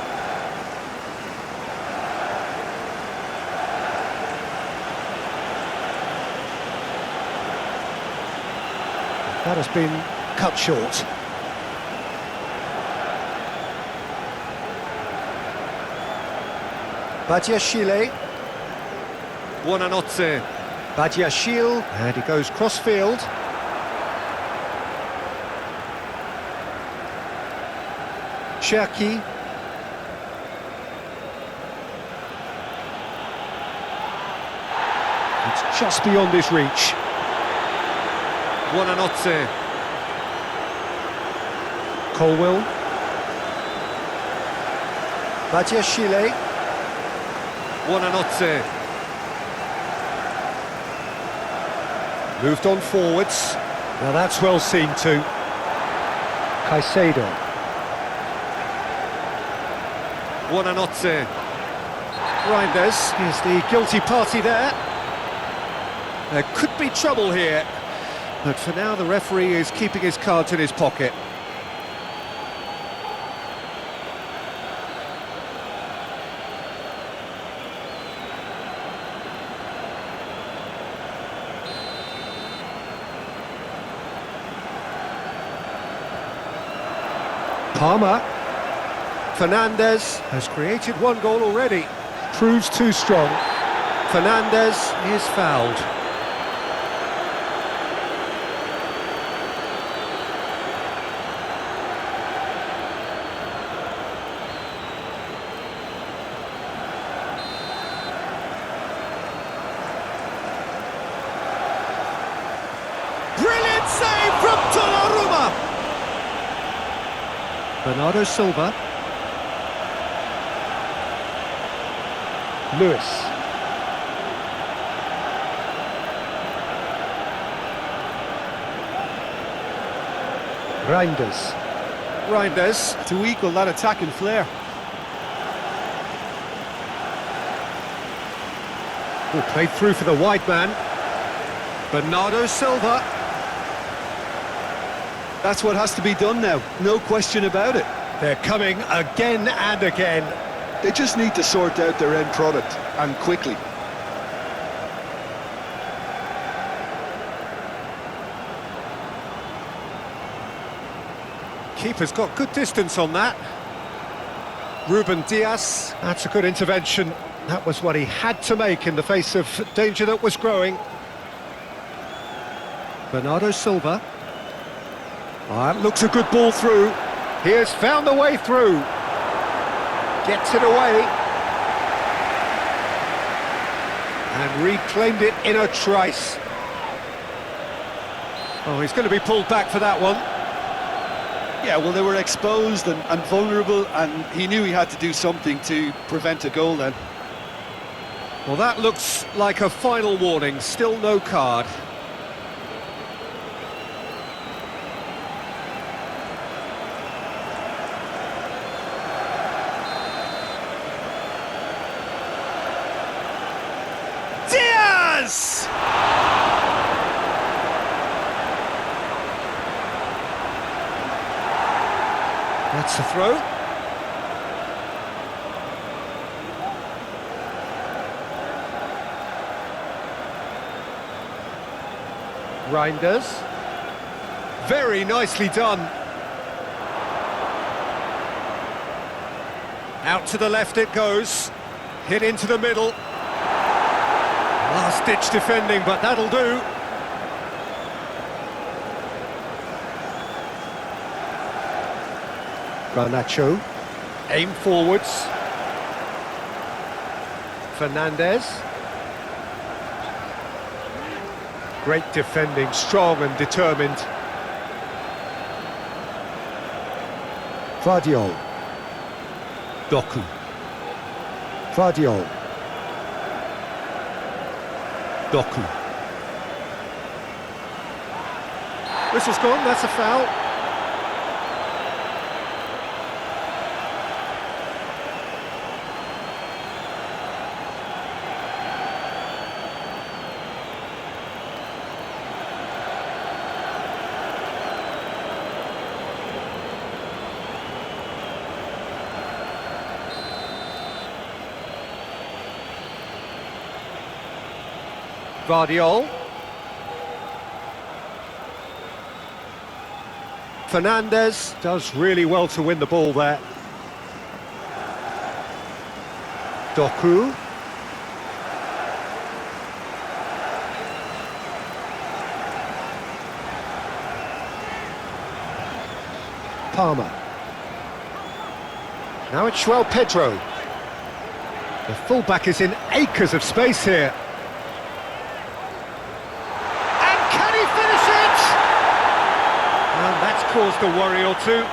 [SPEAKER 2] That has been cut short. Badiashile. Buonanotte. Badiashile, and he goes cross-field. Cherki. It's just beyond his reach. Buonanotte. Colwill. Badiashile. Buonanotte. Moved on forwards. Now that's well seen too. Caicedo. Buonanotte. Reinders is the guilty party there. There could be trouble here, but for now the referee is keeping his cards in his pocket. Palmer. Fernandes has created one goal already. Proves too strong. Fernandes is fouled. Brilliant save from Donnarumma! Bernardo Silva. Lewis. Reinders
[SPEAKER 3] To equal that attacking flair.
[SPEAKER 2] played through for the wide man. Bernardo Silva.
[SPEAKER 3] That's what has to be done now, no question about it.
[SPEAKER 2] They're coming again and again.
[SPEAKER 3] They just need to sort out their end product, and quickly.
[SPEAKER 2] Keeper's got good distance on that. Ruben Dias, that's a good intervention. That was what he had to make in the face of danger that was growing. Bernardo Silva. Oh, that looks a good ball through. He has found a way through. Gets it away. And reclaimed it in a trice. Oh, he's going to be pulled back for that one.
[SPEAKER 3] Yeah, well, they were exposed and vulnerable, and he knew he had to do something to prevent a goal then.
[SPEAKER 2] Well, that looks like a final warning. Still no card. Diaz! That's the throw. Reinders. Very nicely done. Out to the left it goes. Hit into the middle. Last-ditch defending, but that'll do. Garnacho. Aim forwards. Fernandes. Great defending, strong and determined. Guardiola. Doku. Guardiola. Doku. Whistle's gone, that's a foul. Guardiola. Fernandes does really well to win the ball there. Doku. Palmer. Now it's João Pedro. The fullback is in acres of space here. And can he finish it? And that's caused a worry or two.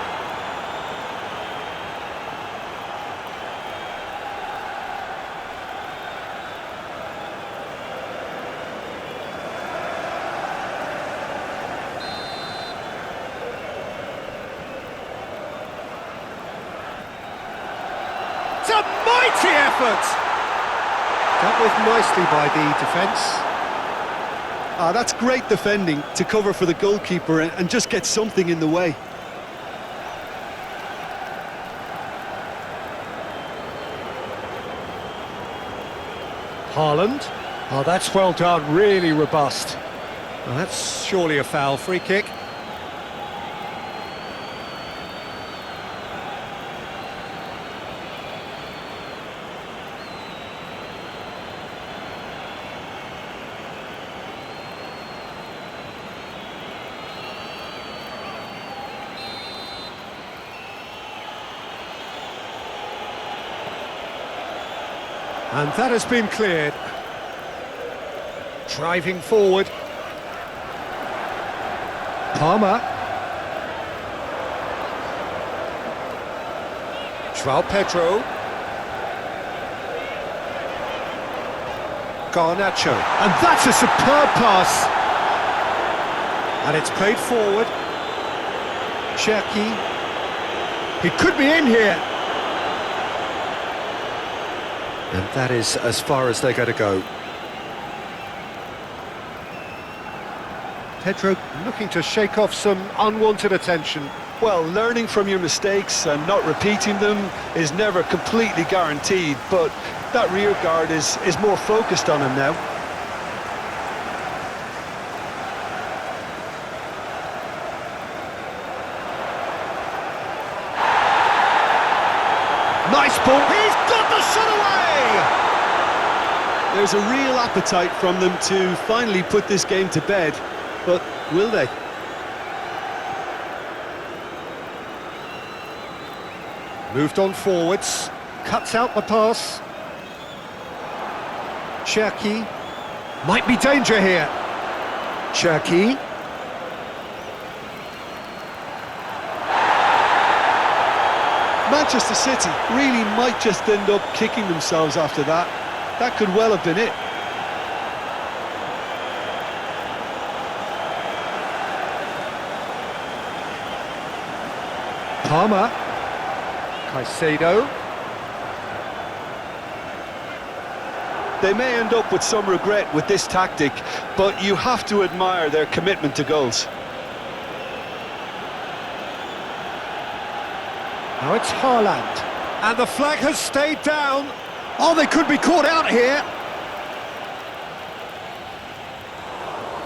[SPEAKER 2] What a mighty effort! Dealt with nicely by the defence.
[SPEAKER 3] Ah, that's great defending to cover for the goalkeeper and just get something in the way.
[SPEAKER 2] Haaland. Oh, that's well done, really robust. Well, that's surely a foul. Free kick. And that has been cleared. Driving forward. Palmer. João Pedro. Garnacho. And that's a superb pass. And it's played forward. Cherki. He could be in here. And that is as far as they're going to go. Pedro looking to shake off some unwanted attention.
[SPEAKER 3] Well, learning from your mistakes and not repeating them is never completely guaranteed, but that rear guard is more focused on him now.
[SPEAKER 2] Nice ball. He's got the shot away!
[SPEAKER 3] There's a real appetite from them to finally put this game to bed, but will they?
[SPEAKER 2] Moved on forwards, cuts out the pass. Cherki. Might be danger here. Cherki.
[SPEAKER 3] Manchester City really might just end up kicking themselves after that. That could well have been it.
[SPEAKER 2] Palmer. Caicedo.
[SPEAKER 3] They may end up with some regret with this tactic, but you have to admire their commitment to goals.
[SPEAKER 2] Now it's Haaland. And the flag has stayed down. Oh, they could be caught out here.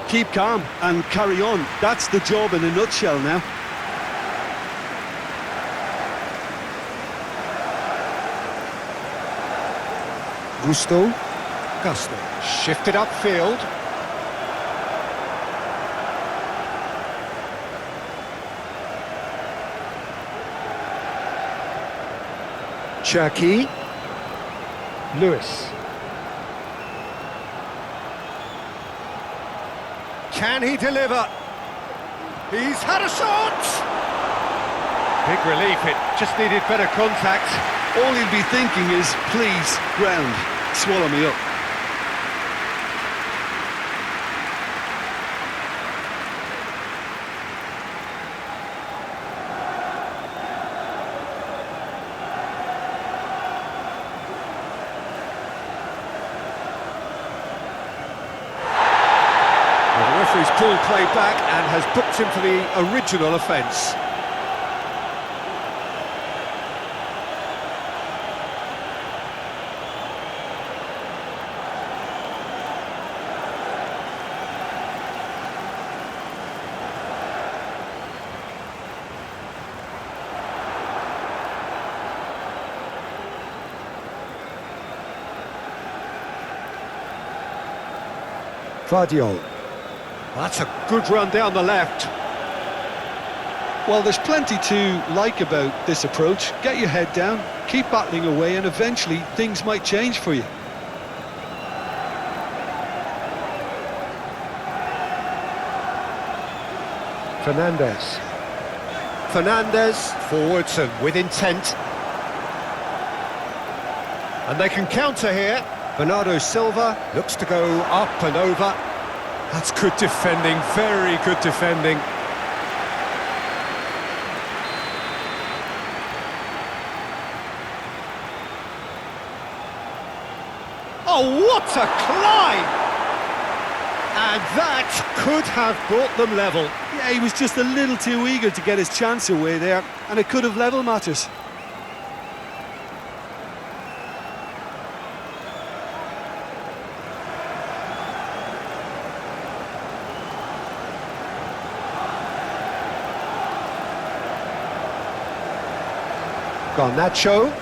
[SPEAKER 3] Keep calm and carry on. That's the job in a nutshell now.
[SPEAKER 2] Gusto. Shifted upfield. Cherki. Lewis. Can he deliver? He's had a shot! Big relief, it just needed better contact.
[SPEAKER 3] All he'll be thinking is, please, ground, swallow me up.
[SPEAKER 2] He's pulled play back and has booked him for the original offence. Guardiola. That's a good run down the left.
[SPEAKER 3] Well, there's plenty to like about this approach. Get your head down, keep battling away, and eventually things might change for you.
[SPEAKER 2] Fernandes forwards and with intent. And they can counter here. Bernardo Silva looks to go up and over. That's good defending, very good defending. Oh, what a climb! And that could have brought them level.
[SPEAKER 3] Yeah, he was just a little too eager to get his chance away there, and it could have level matters.
[SPEAKER 2] Garnacho.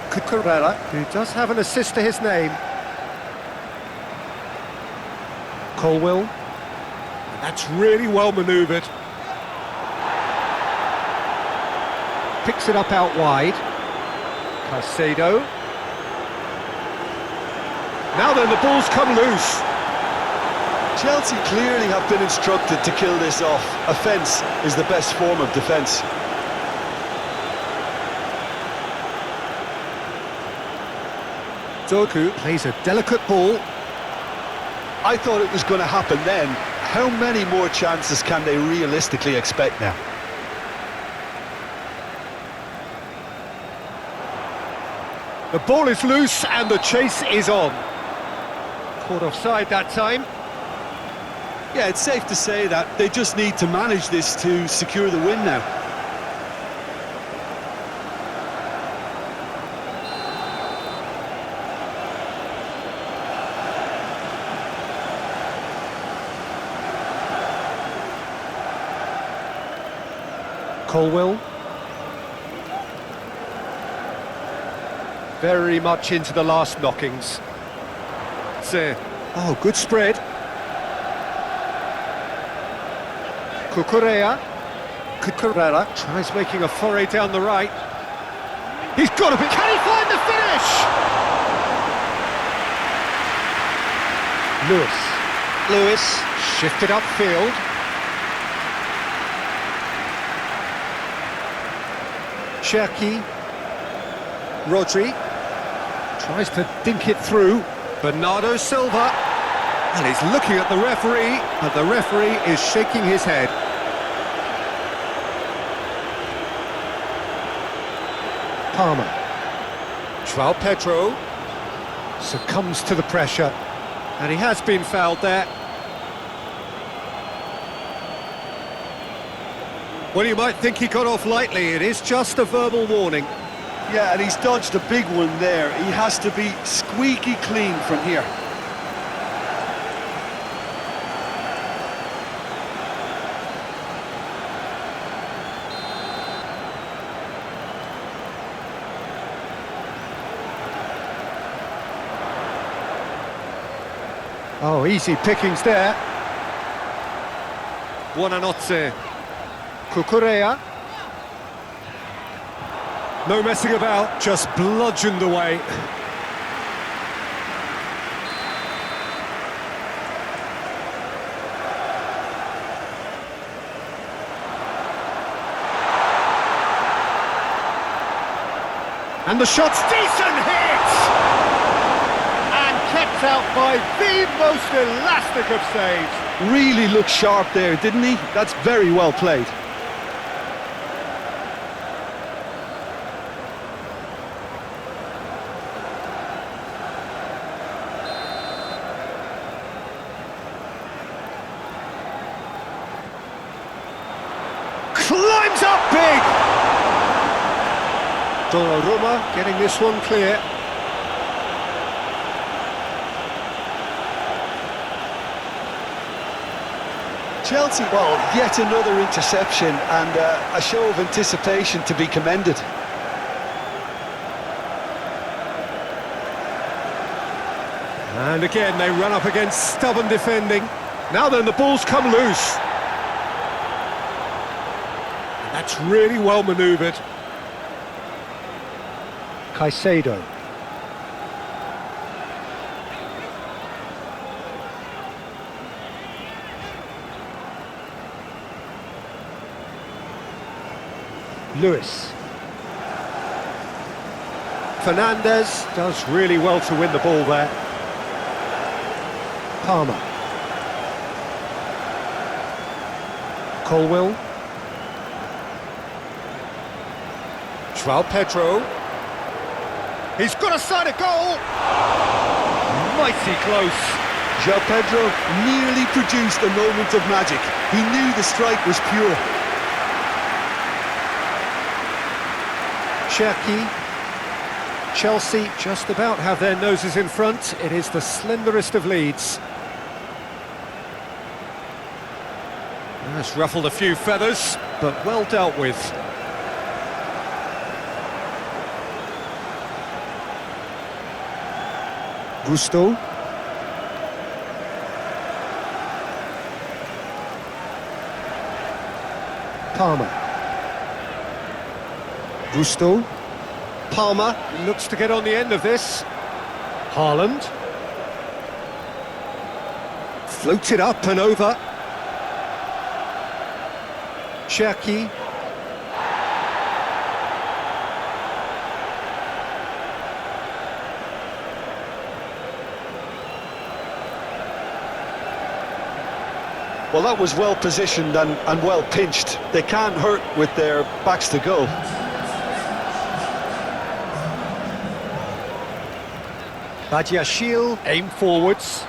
[SPEAKER 2] Cucurella, who does have an assist to his name. Colwill. And that's really well manoeuvred. Picks it up out wide. Caicedo. Now then, the ball's come loose.
[SPEAKER 3] Chelsea clearly have been instructed to kill this off. Offence is the best form of defence.
[SPEAKER 2] Doku plays a delicate ball.
[SPEAKER 3] I thought it was going to happen then. How many more chances can they realistically expect now?
[SPEAKER 2] The ball is loose and the chase is on. Caught offside that time.
[SPEAKER 3] Yeah, it's safe to say that they just need to manage this to secure the win now.
[SPEAKER 2] Colwill. Very much into the last knockings. Oh, good spread. Cucurella tries making a foray down the right. He's got to be... Can he find the finish? Lewis shifted upfield. Cherki. Rodri tries to dink it through. Bernardo Silva, and he's looking at the referee, and the referee is shaking his head. Palmer. João Pedro succumbs to the pressure, and he has been fouled there. Well, you might think he got off lightly. It is just a verbal warning.
[SPEAKER 3] Yeah, and he's dodged a big one there. He has to be squeaky clean from here.
[SPEAKER 2] Oh, easy pickings there. Buonanotte. Cucurella. No messing about, just bludgeoned away. And the shot's decent hit! And kept out by the most elastic of saves.
[SPEAKER 3] Really looked sharp there, didn't he? That's very well played.
[SPEAKER 2] Climbs up big! Donnarumma getting this one clear.
[SPEAKER 3] Chelsea, well, yet another interception and a show of anticipation to be commended.
[SPEAKER 2] And again, they run up against stubborn defending. Now then, the ball's come loose. That's really well manoeuvred. Caicedo. Lewis. Fernandez does really well to win the ball there. Palmer. Colwill. João Pedro. He's got a side of goal! mighty close.
[SPEAKER 3] João Pedro nearly produced a moment of magic. He knew the strike was pure.
[SPEAKER 2] Cherki. Chelsea just about have their noses in front. It is the slenderest of leads. That's ruffled a few feathers, but well dealt with. Gusto. Palmer. Gusto. Palmer looks to get on the end of this. Haaland. Floated up and over. Cherki.
[SPEAKER 3] Well, that was well positioned and well pinched. They can't hurt with their backs to goal.
[SPEAKER 2] Badiashile aim forwards.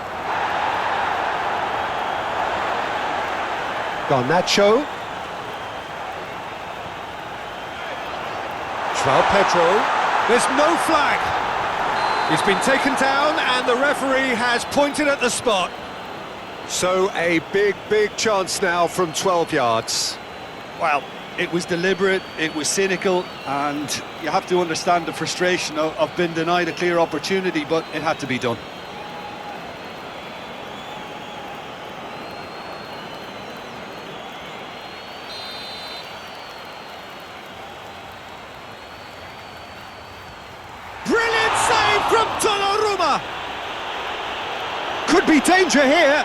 [SPEAKER 2] Garnacho. João Pedro. There's no flag. He's been taken down and the referee has pointed at the spot. So a big chance now from 12 yards.
[SPEAKER 3] Well, it was deliberate, it was cynical, and you have to understand the frustration of being denied a clear opportunity, but it had to be done.
[SPEAKER 2] Brilliant save from Donnarumma! Could be danger here.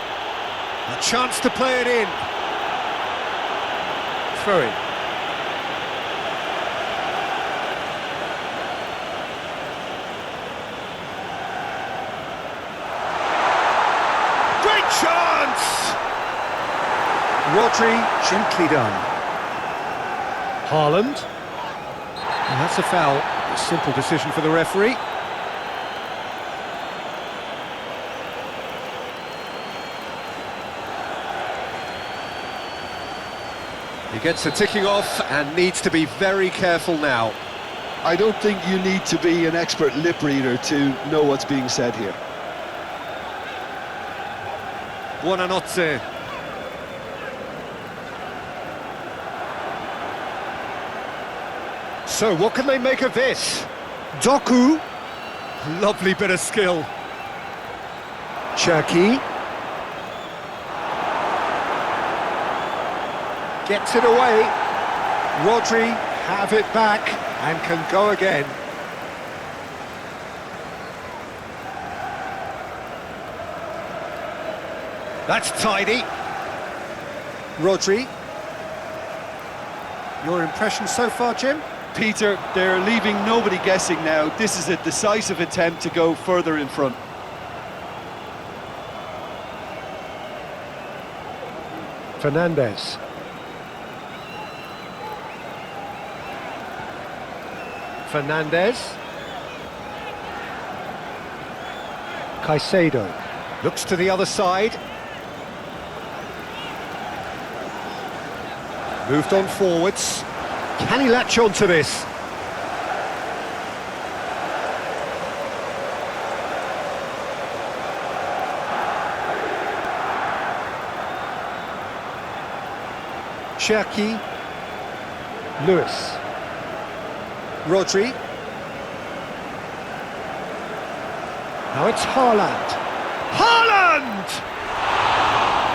[SPEAKER 2] A chance to play it in. Throw in. Great chance! Rodri, gently done. Haaland. And that's a foul. A simple decision for the referee. He gets a ticking off and needs to be very careful now.
[SPEAKER 3] I don't think you need to be an expert lip reader to know what's being said here.
[SPEAKER 2] Buonanotte. So, what can they make of this? Doku. Lovely bit of skill. Cherki. Gets it away. Rodri have it back and can go again. That's tidy. Rodri. Your impression so far, Jim?
[SPEAKER 3] Peter, they're leaving nobody guessing now. This is a decisive attempt to go further in front.
[SPEAKER 2] Fernandes. Fernandes. Caicedo. Looks to the other side. Moved on forwards. Can he latch on to this? Cherki. Lewis. Rodri. Now it's Haaland. Haaland!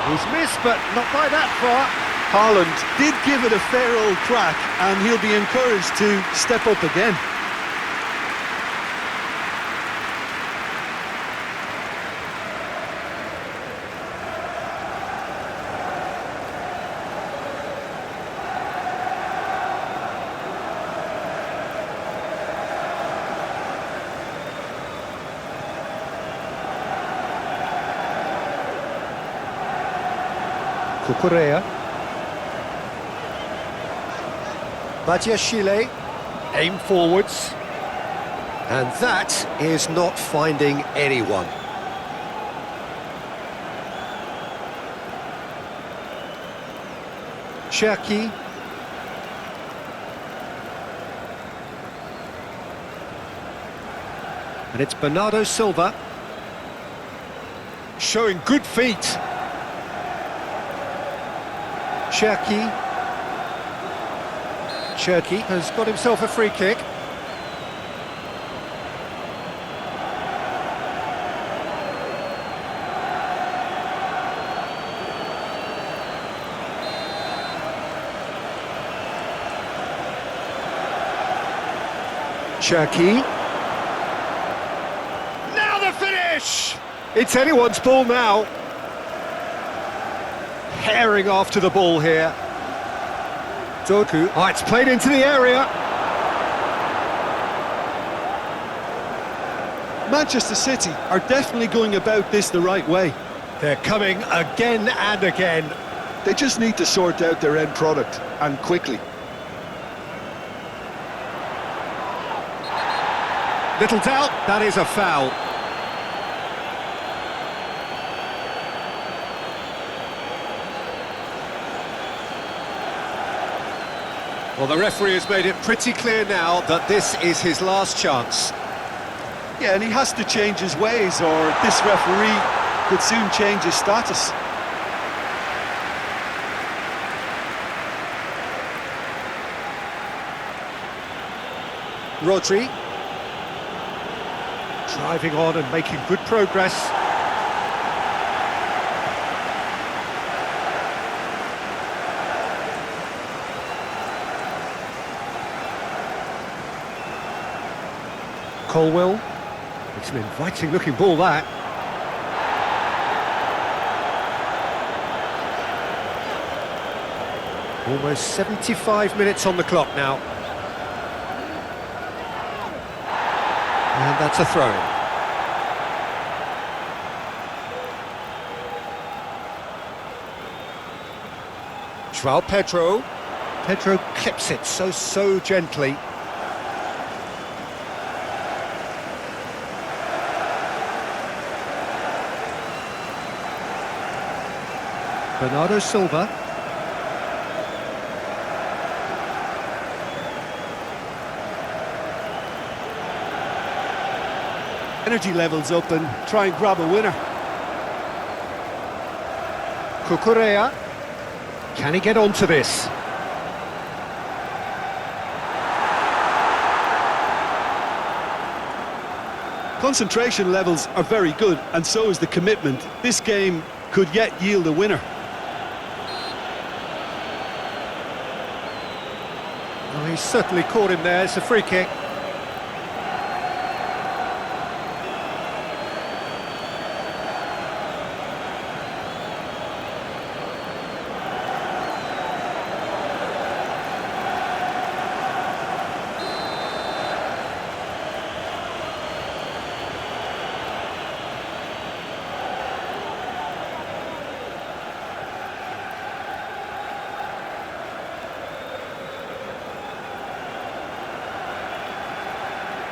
[SPEAKER 2] He's missed, but not by that far.
[SPEAKER 3] Haaland did give it a fair old crack, and he'll be encouraged to step up again.
[SPEAKER 2] Cucurella. Badiashile, aim forwards. And that is not finding anyone. Cherki. And it's Bernardo Silva. Showing good feet. Cherki. Cherki has got himself a free kick. Cherki. Now the finish! It's anyone's ball now. Herring after the ball here. Doku. Oh, it's played into the area.
[SPEAKER 3] Manchester City are definitely going about this the right way.
[SPEAKER 2] They're coming again and again.
[SPEAKER 3] They just need to sort out their end product, and quickly.
[SPEAKER 2] Little doubt, that is a foul. Well, the referee has made it pretty clear now that this is his last chance.
[SPEAKER 3] Yeah, and he has to change his ways, or this referee could soon change his status.
[SPEAKER 2] Rodri. Driving on and making good progress. Colwell. It's an inviting looking ball, that. Almost 75 minutes on the clock now. And that's a throw. João Pedro. Pedro clips it so gently. Bernardo Silva.
[SPEAKER 3] Energy levels up and try and grab a winner.
[SPEAKER 2] Cucurella. Can he get onto this?
[SPEAKER 3] Concentration levels are very good, and so is the commitment. This game could yet yield a winner.
[SPEAKER 2] Oh, he's certainly caught him there. It's a free kick.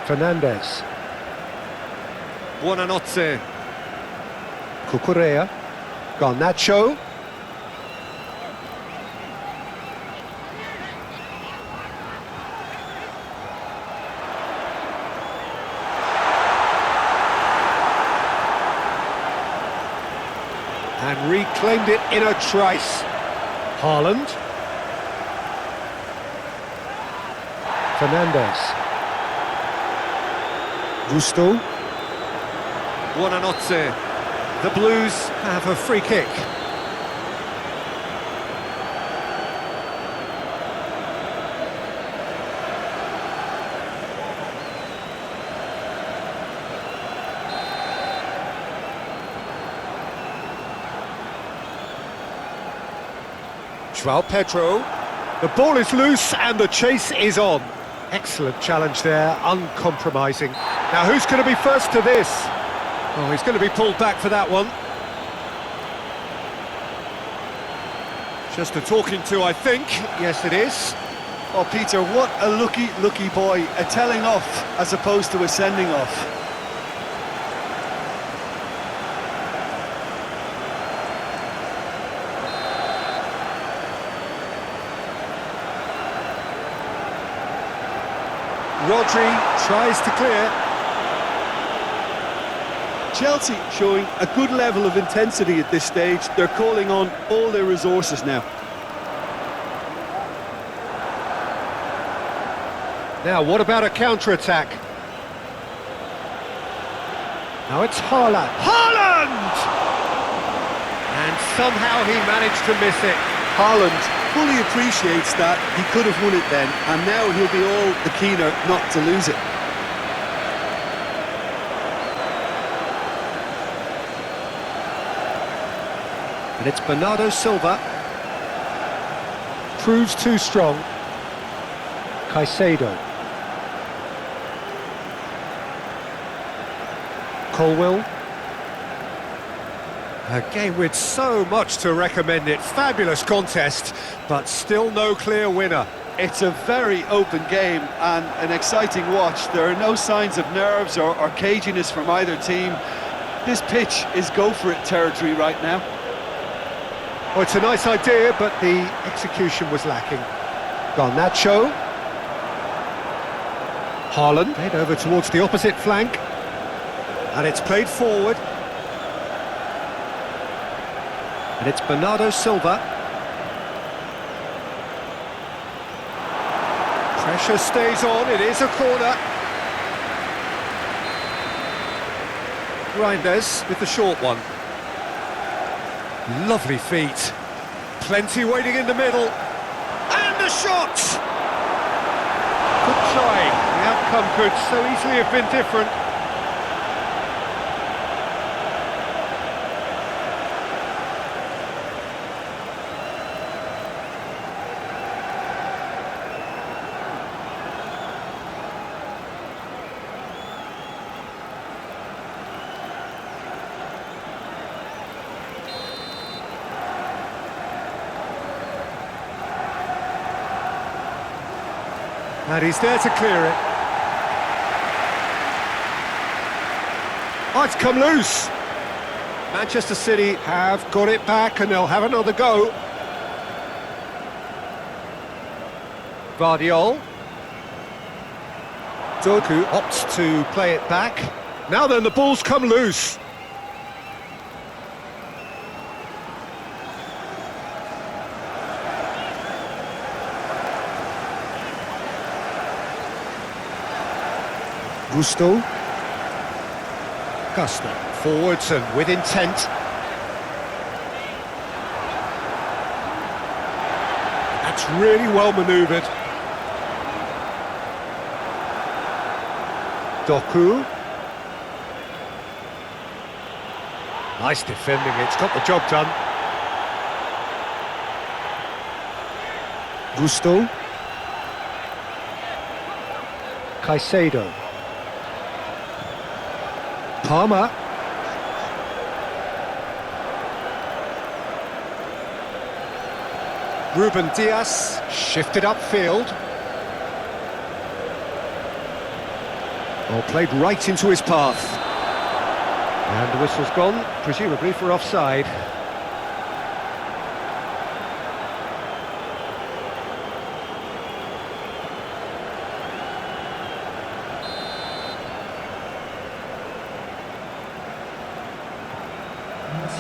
[SPEAKER 2] Fernandes. Buonanotte. Cucurella. Garnacho. And reclaimed it in a trice. Haaland. Fernandes. Gusto. Buonanotte. The Blues have a free kick. João Pedro. The ball is loose and the chase is on. Excellent challenge there, uncompromising. Now who's going to be first to this? Oh, he's going to be pulled back for that one. Just a talking to, I think. Yes, it is.
[SPEAKER 3] Oh, Peter, what a lucky boy. A telling off as opposed to a sending off.
[SPEAKER 2] Rodri tries to clear.
[SPEAKER 3] Chelsea showing a good level of intensity at this stage. They're calling on all their resources now.
[SPEAKER 2] Now, what about a counter-attack? Now it's Haaland. Haaland! And somehow he managed to miss it.
[SPEAKER 3] Haaland fully appreciates that he could have won it then, and now he'll be all the keener not to lose it.
[SPEAKER 2] And it's Bernardo Silva. Proves too strong. Caicedo. Colwill. A game with so much to recommend it. Fabulous contest, but still no clear winner.
[SPEAKER 3] It's a very open game and an exciting watch. There are no signs of nerves or caginess from either team. This pitch is go-for-it territory right now.
[SPEAKER 2] Well, it's a nice idea, but the execution was lacking. Garnacho. Haaland. Head over towards the opposite flank. And it's played forward. And it's Bernardo Silva. Pressure stays on, it is a corner. Reinders with the short one. Lovely feet. Plenty waiting in the middle. And the shot! Good try. The outcome could so easily have been different. And he's there to clear it. Oh, it's come loose. Manchester City have got it back and they'll have another go. Guardiola. Doku opts to play it back. Now then, the ball's come loose. Gusto. Gusto. Forwards and with intent. That's really well manoeuvred. Doku. Nice defending, it's got the job done. Gusto. Caicedo. Palmer. Ruben Dias shifted upfield. Oh, played right into his path. And the whistle's gone, presumably for offside.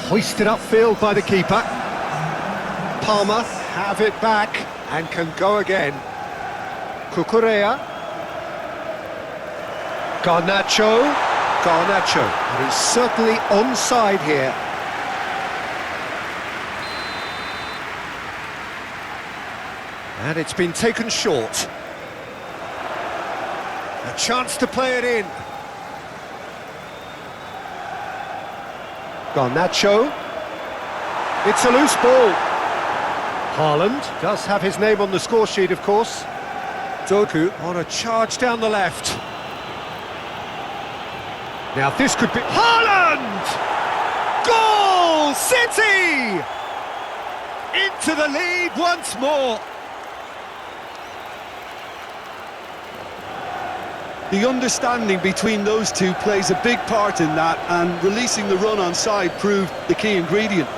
[SPEAKER 2] Hoisted upfield by the keeper. Palmer have it back and can go again. Cucurella. Garnacho. Garnacho. And he's certainly onside here. And it's been taken short. A chance to play it in. Garnacho. It's a loose ball. Haaland does have his name on the score sheet, of course. Doku on a charge down the left. Now this could be... Haaland! Goal! City! Into the lead once more.
[SPEAKER 3] The understanding between those two plays a big part in that, and releasing the run on side proved the key ingredient.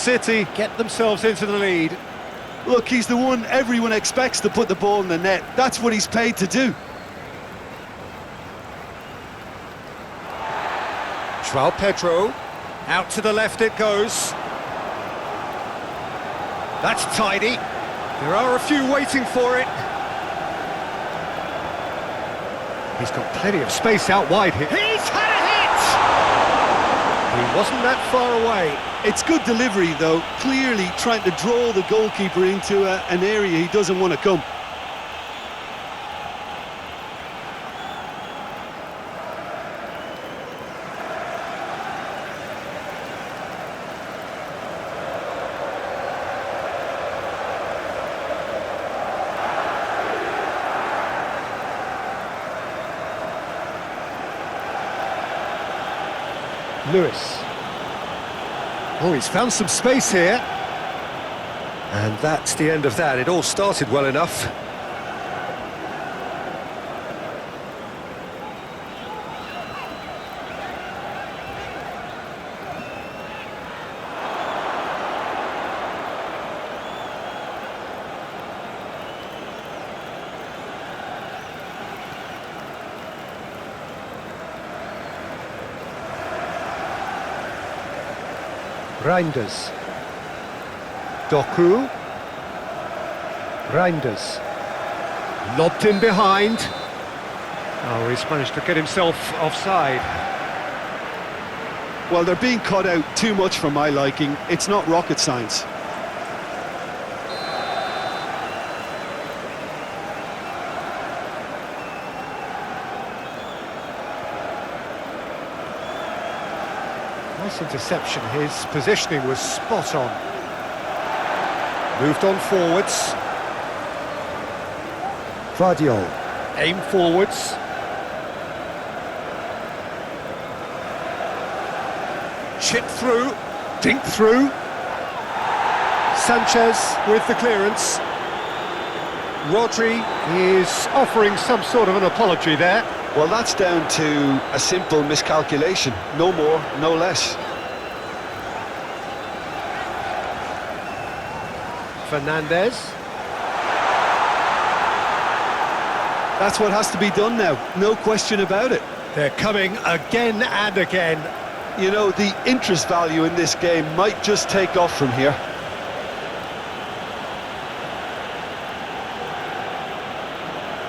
[SPEAKER 2] City get themselves into the lead.
[SPEAKER 3] Look, he's the one everyone expects to put the ball in the net. That's what he's paid to do.
[SPEAKER 2] João Pedro, out to the left it goes. That's tidy. There are a few waiting for it. He's got plenty of space out wide here. He's had a hit! He wasn't that far away.
[SPEAKER 3] It's good delivery, though. Clearly trying to draw the goalkeeper into an area he doesn't want to come.
[SPEAKER 2] Lewis. Oh, he's found some space here. And that's the end of that. It all started well enough. Reinders. Doku. Reinders. Lobbed in behind. Oh, he's managed to get himself offside.
[SPEAKER 3] Well, they're being cut out too much for my liking. It's not rocket science.
[SPEAKER 2] Nice interception, his positioning was spot on. Moved on forwards. Guardiola. Aim forwards. Chip through, dink through. Sanchez with the clearance. Rodri is offering some sort of an apology there.
[SPEAKER 3] Well, that's down to a simple miscalculation. No more, no less.
[SPEAKER 2] Fernandez.
[SPEAKER 3] That's what has to be done now, no question about it.
[SPEAKER 2] They're coming again and again.
[SPEAKER 3] You know, the interest value in this game might just take off from here.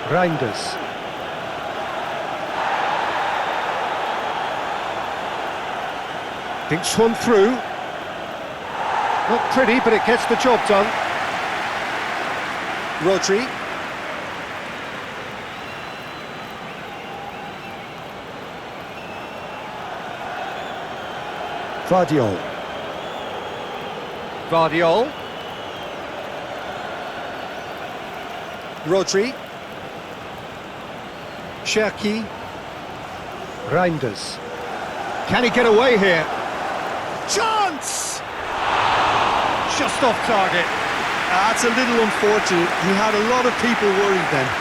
[SPEAKER 2] Reinders. Dinks one through. Not pretty, but it gets the job done. Rodri. Guardiola. Guardiola. Rodri. Cherki. Reinders. Can he get away here? Chance! Just off target.
[SPEAKER 3] That's a little unfortunate. He had a lot of people worried then.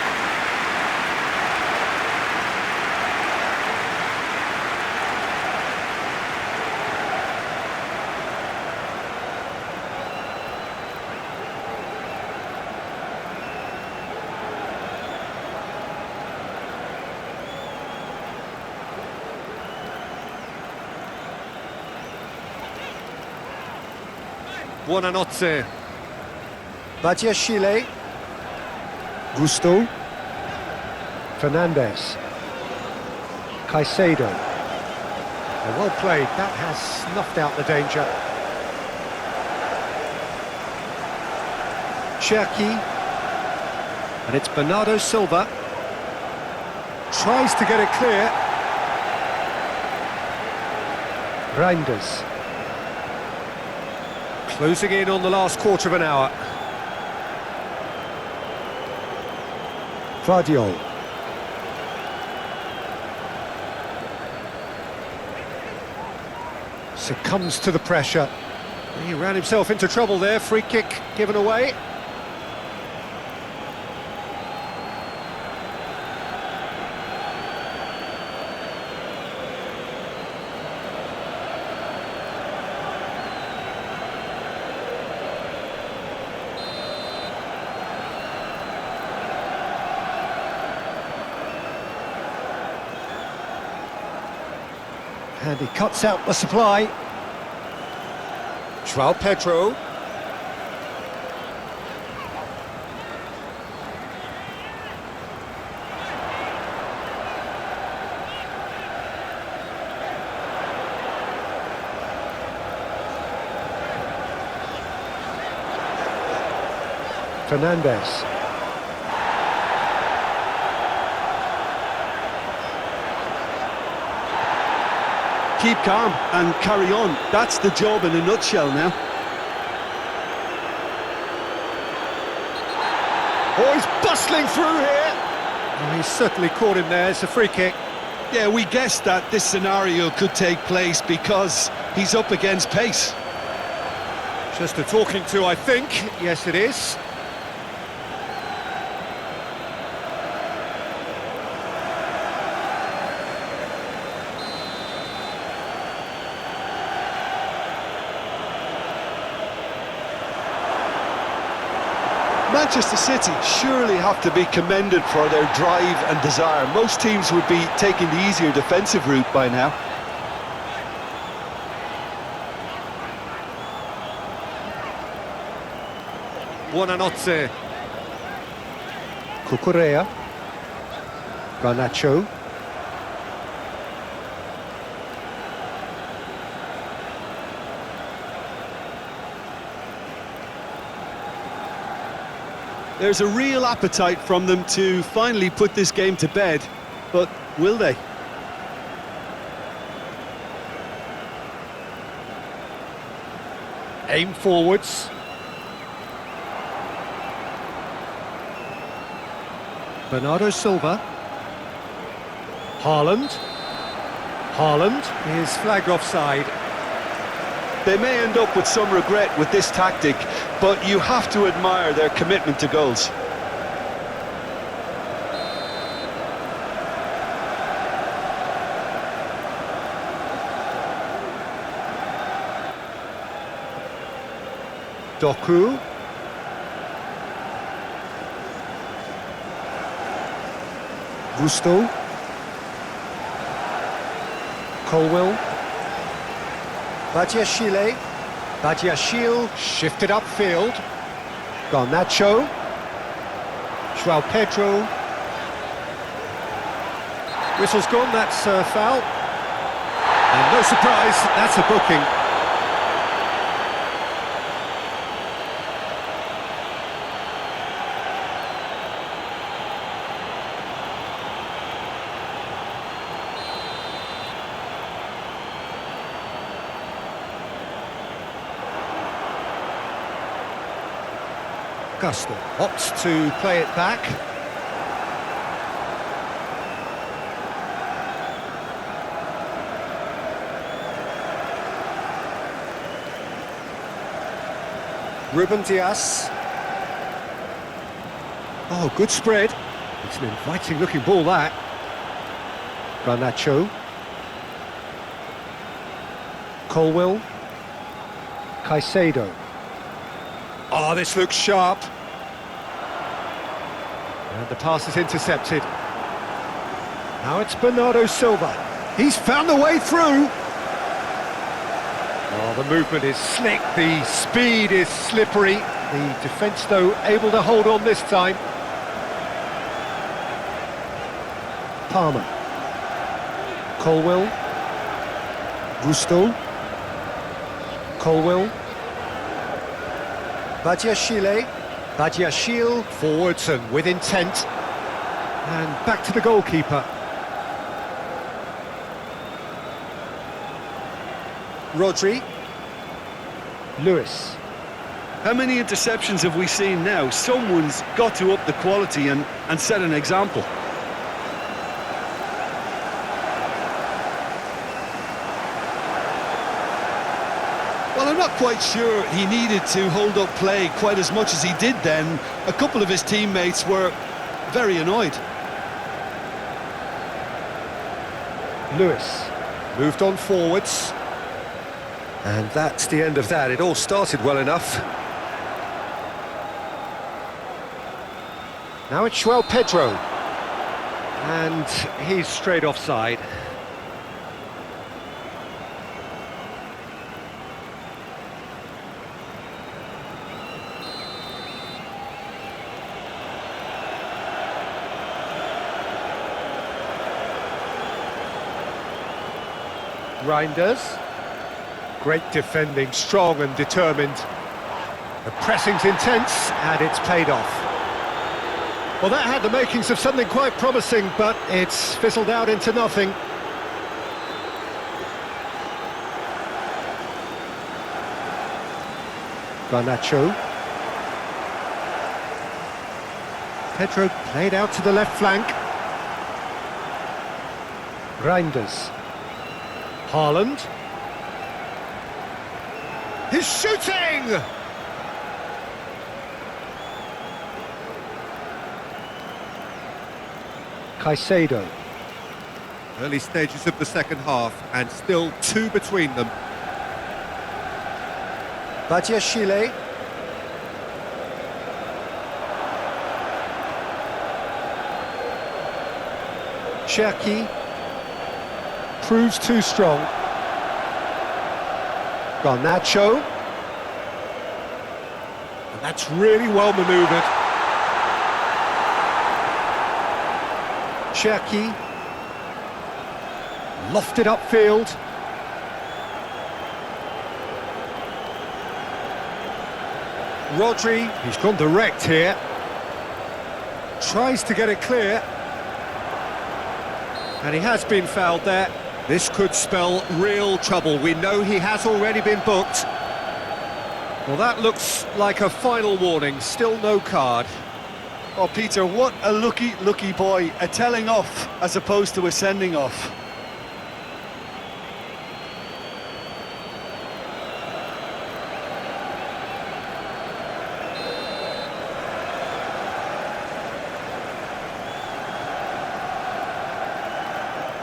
[SPEAKER 2] Buonanotte. Badiashile. Gusto. Fernandez. Caicedo. Well played, that has snuffed out the danger. Cherki. And it's Bernardo Silva. Tries to get it clear. Reinders. Closing in on the last quarter of an hour. Guardiola. Succumbs to the pressure. He ran himself into trouble there. Free kick given away. And he cuts out the supply. João Pedro. Fernandes.
[SPEAKER 3] Keep calm and carry on. That's the job in a nutshell now.
[SPEAKER 2] Oh, he's bustling through here. Oh, he's certainly caught him there. It's a free kick.
[SPEAKER 3] Yeah, we guessed that this scenario could take place because he's up against pace.
[SPEAKER 2] Just a talking to, I think. Yes, it is.
[SPEAKER 3] Manchester City surely have to be commended for their drive and desire. Most teams would be taking the easier defensive route by now.
[SPEAKER 2] Buonanotte. Cucurella. Garnacho.
[SPEAKER 3] There's a real appetite from them to finally put this game to bed, but will they?
[SPEAKER 2] Aim forwards. Bernardo Silva. Haaland. Haaland is flagged offside.
[SPEAKER 3] They may end up with some regret with this tactic, but you have to admire their commitment to goals.
[SPEAKER 2] Doku. Gusto. Colwell. Badiashile. Badiashile shifted upfield. Garnacho. João Pedro. Whistle's gone, that's a foul. And no surprise, that's a booking. Gusto opts to play it back. Ruben Dias. Oh, good spread. It's an inviting looking ball, that. Garnacho. Colwell. Caicedo. Oh, this looks sharp. And the pass is intercepted. Now it's Bernardo Silva. He's found the way through. Oh, the movement is slick, the speed is slippery. The defence, though, able to hold on this time. Palmer. Colwell. Gusto. Colwell. Badiashile. Badiashile forwards and with intent. And back to the goalkeeper. Rodri. Lewis.
[SPEAKER 3] How many interceptions have we seen now? Someone's got to up the quality and set an example. Well, I'm not quite sure he needed to hold up play quite as much as he did then. A couple of his teammates were very annoyed.
[SPEAKER 2] Lewis moved on forwards. And that's the end of that. It all started well enough. Now it's João Pedro. And he's straight offside. Reinders. Great defending, strong and determined. The pressing's intense, and it's paid off. Well, that had the makings of something quite promising, but it's fizzled out into nothing. Garnacho. Pedro played out to the left flank. Reinders. Haaland. He's shooting! Caicedo.
[SPEAKER 4] Early stages of the second half, and still 2 between them.
[SPEAKER 2] Badiashile. Cherki. Proves too strong. Garnacho. And that's really well manoeuvred. Cherki. Lofted upfield. Rodri, he's gone direct here. Tries to get it clear. And he has been fouled there. This could spell real trouble. We know he has already been booked. Well, that looks like a final warning. Still no card.
[SPEAKER 3] Oh, Peter, what a lucky boy. A telling off as opposed to a sending off.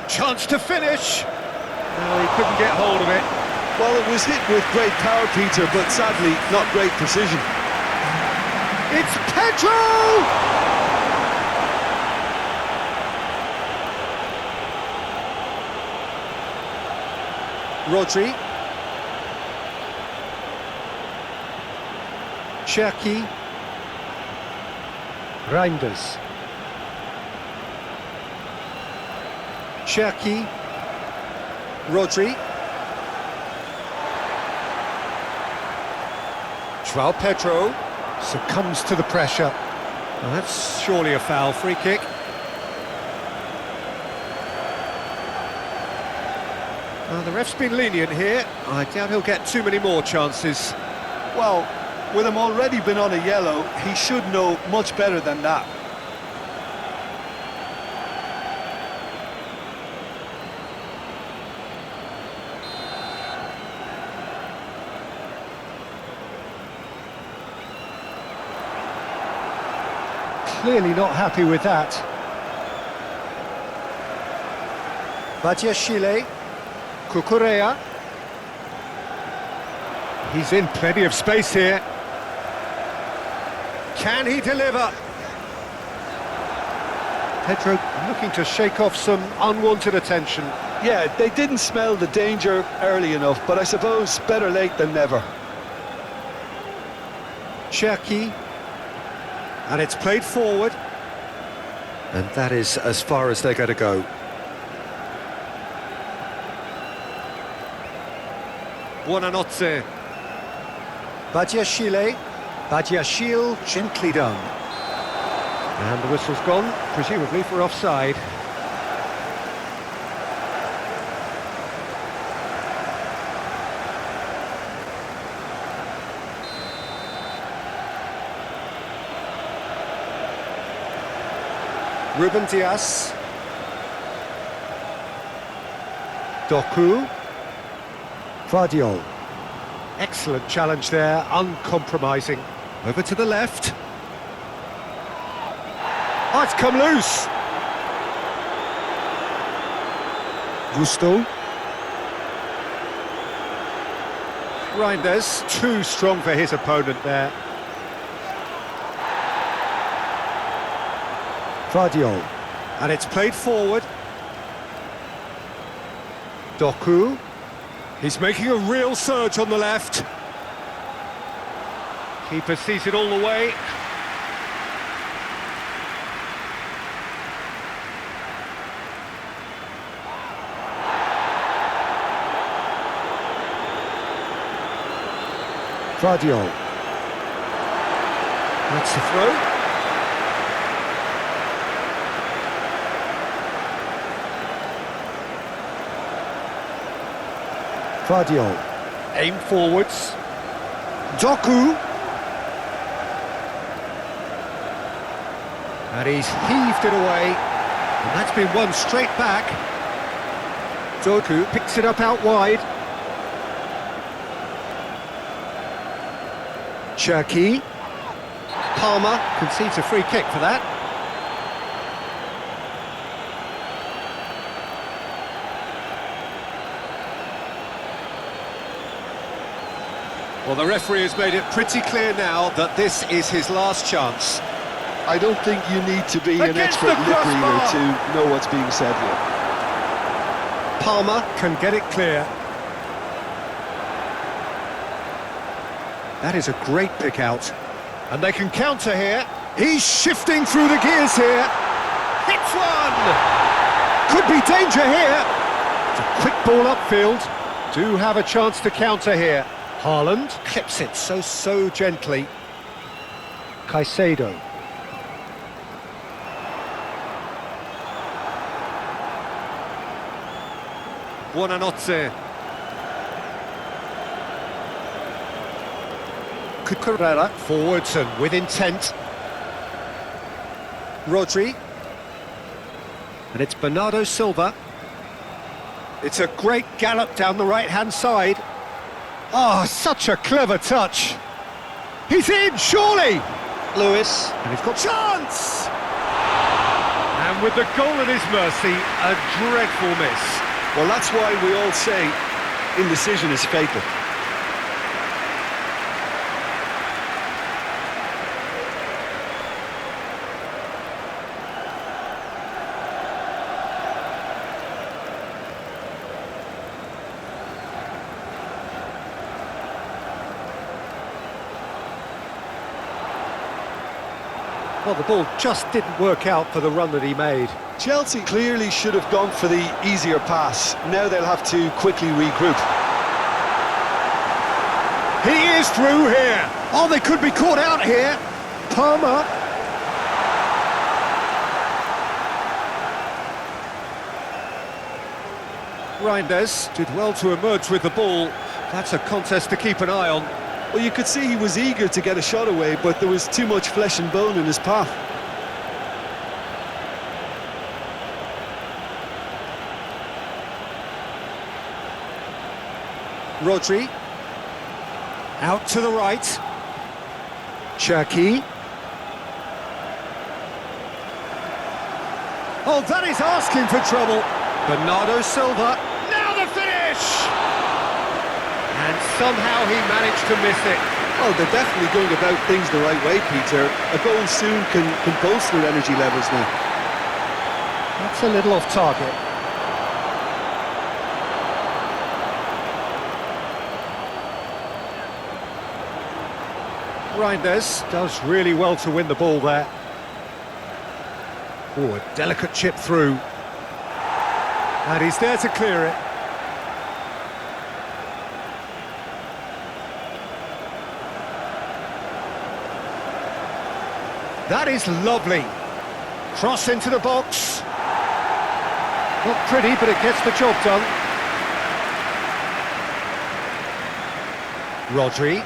[SPEAKER 2] Chance to finish. Oh, he couldn't get hold of it.
[SPEAKER 3] Well, it was hit with great power, Peter, but sadly, not great precision.
[SPEAKER 2] It's Pedro! Rodri. Cherki. Reinders. Cherki. Rodri. João Pedro succumbs to the pressure. Well, that's surely a foul. Free kick. Well, the ref's been lenient here. I doubt he'll get too many more chances.
[SPEAKER 3] Well, with him already been on a yellow, he should know much better than that.
[SPEAKER 2] Clearly not happy with that. Badiashile. Cucurella. He's in plenty of space here. Can he deliver? Pedro looking to shake off some unwanted attention.
[SPEAKER 3] Yeah, they didn't smell the danger early enough, but I suppose better late than never.
[SPEAKER 2] Cherki. And it's played forward. And that is as far as they're going to go. Buonanotte. Badiashile. Badiashile, gently done. And the whistle's gone, presumably for offside. Ruben Dias. Doku. Guardiola. Excellent challenge there, uncompromising. Over to the left. Oh, it's come loose. Gusto. Reinders, too strong for his opponent there. Guardiola. And it's played forward. Doku. He's making a real surge on the left. Keeper sees it all the way. Guardiola. That's the throw. Guardiola. Aim forwards. Doku. And he's heaved it away. And that's been won straight back. Doku picks it up out wide. Cherki. Palmer concedes a free kick for that. Well, the referee has made it pretty clear now that this is his last chance.
[SPEAKER 3] I don't think you need to be an
[SPEAKER 2] Against
[SPEAKER 3] expert
[SPEAKER 2] the
[SPEAKER 3] lip reader
[SPEAKER 2] crossbar.
[SPEAKER 3] to know what's being said here.
[SPEAKER 2] Palmer can get it clear. That is a great pick out. And they can counter here. He's shifting through the gears here. Hits one! Could be danger here. It's a quick ball upfield. Do have a chance to counter here. Haaland clips it so gently. Caicedo. Buonanotte. Cucurella forwards and with intent. Rodri. And it's Bernardo Silva. It's a great gallop down the right-hand side. Oh, such a clever touch. He's in, surely! Lewis. And he's got chance! And with the goal at his mercy, a dreadful miss.
[SPEAKER 3] Well, that's why we all say indecision is fatal.
[SPEAKER 2] Well, the ball just didn't work out for the run that he made.
[SPEAKER 3] Chelsea clearly should have gone for the easier pass. Now they'll have to quickly regroup.
[SPEAKER 2] He is through here. Oh, they could be caught out here. Palmer. Reinders did well to emerge with the ball. That's a contest to keep an eye on.
[SPEAKER 3] Well, you could see he was eager to get a shot away, but there was too much flesh and bone in his path.
[SPEAKER 2] Rodri. Out to the right. Cherki. Oh, that is asking for trouble. Bernardo Silva. Now the finish! And somehow he managed to miss it.
[SPEAKER 3] Oh, they're definitely going about things the right way, Peter. A goal soon can bolster their energy levels now.
[SPEAKER 2] That's a little off target. Reinders does really well to win the ball there. Oh, a delicate chip through. And he's there to clear it. That is lovely. Cross into the box. Not pretty, but it gets the job done. Rodri.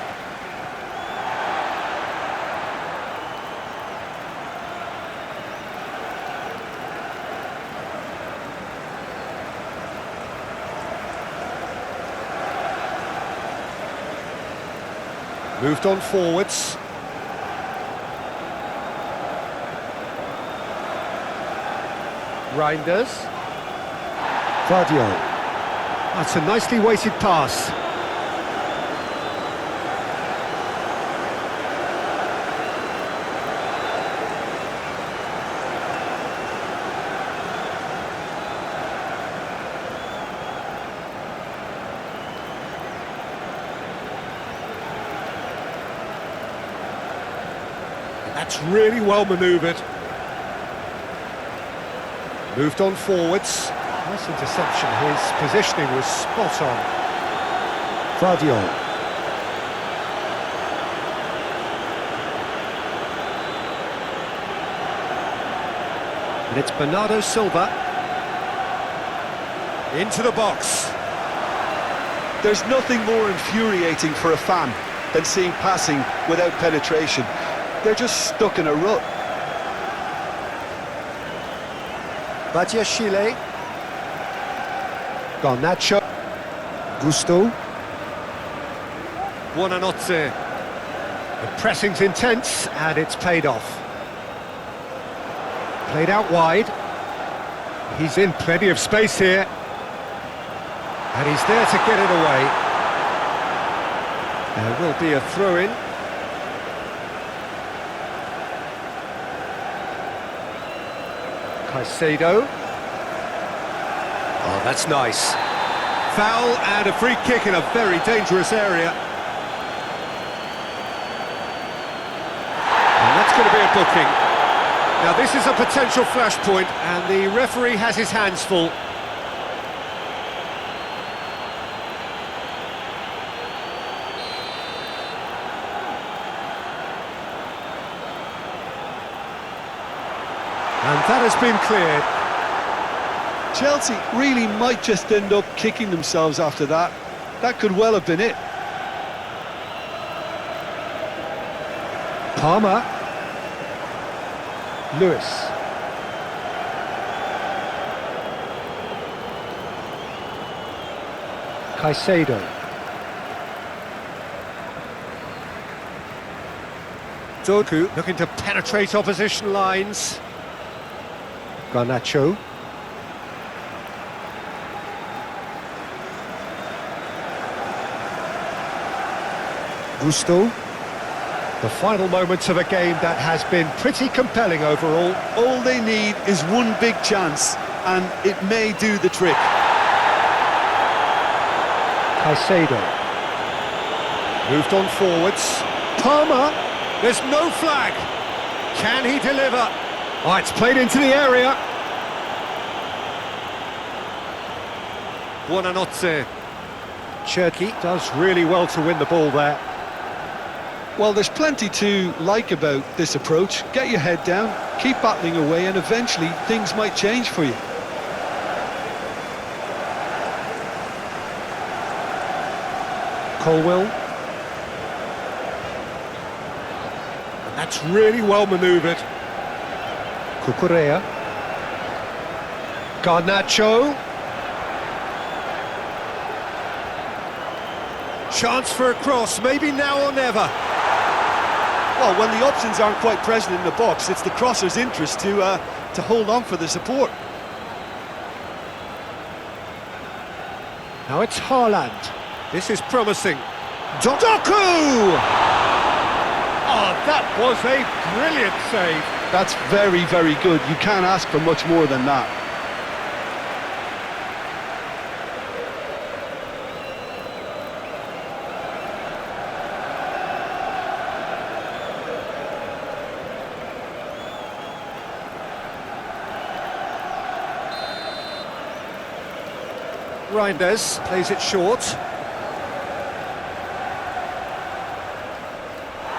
[SPEAKER 2] Moved on forwards. Reinders. Guardiola. That's a nicely weighted pass. That's really well manoeuvred. Moved on forwards. Nice interception. His positioning was spot on. Guardiola. And it's Bernardo Silva. Into the box.
[SPEAKER 3] There's nothing more infuriating for a fan than seeing passing without penetration. They're just stuck in a rut.
[SPEAKER 2] Badiashile. Garnacho. Gusto. Buonanotte. The pressing's intense and it's paid off. Played out wide. He's in plenty of space here. And he's there to get it away. There will be a throw-in. Caicedo. Oh, that's nice.
[SPEAKER 4] Foul and a free kick in a very dangerous area.
[SPEAKER 2] And that's going to be a booking. Now this is a potential flashpoint and the referee has his hands full. And that has been cleared.
[SPEAKER 3] Chelsea really might just end up kicking themselves after that. That could well have been it.
[SPEAKER 2] Palmer. Lewis. Caicedo. Doku looking to penetrate opposition lines. Garnacho. Gusto. The final moments of a game that has been pretty compelling overall.
[SPEAKER 3] All they need is one big chance, and it may do the trick.
[SPEAKER 2] Caicedo. Moved on forwards. Palmer. There's no flag. Can he deliver? Oh, it's played into the area. Buonanotte. Cherky does really well to win the ball there.
[SPEAKER 3] Well, there's plenty to like about this approach. Get your head down, keep battling away, and eventually things might change for you.
[SPEAKER 2] Colwill. And that's really well manoeuvred. Cucurella. Garnacho. Chance for a cross, maybe now or never.
[SPEAKER 3] Well, when the options aren't quite present in the box, it's the crosser's interest to hold on for the support.
[SPEAKER 2] Now it's Haaland. This is promising. Doku! Oh, that was a brilliant save.
[SPEAKER 3] That's very, very good. You can't ask for much more than that.
[SPEAKER 2] Reinders plays it short.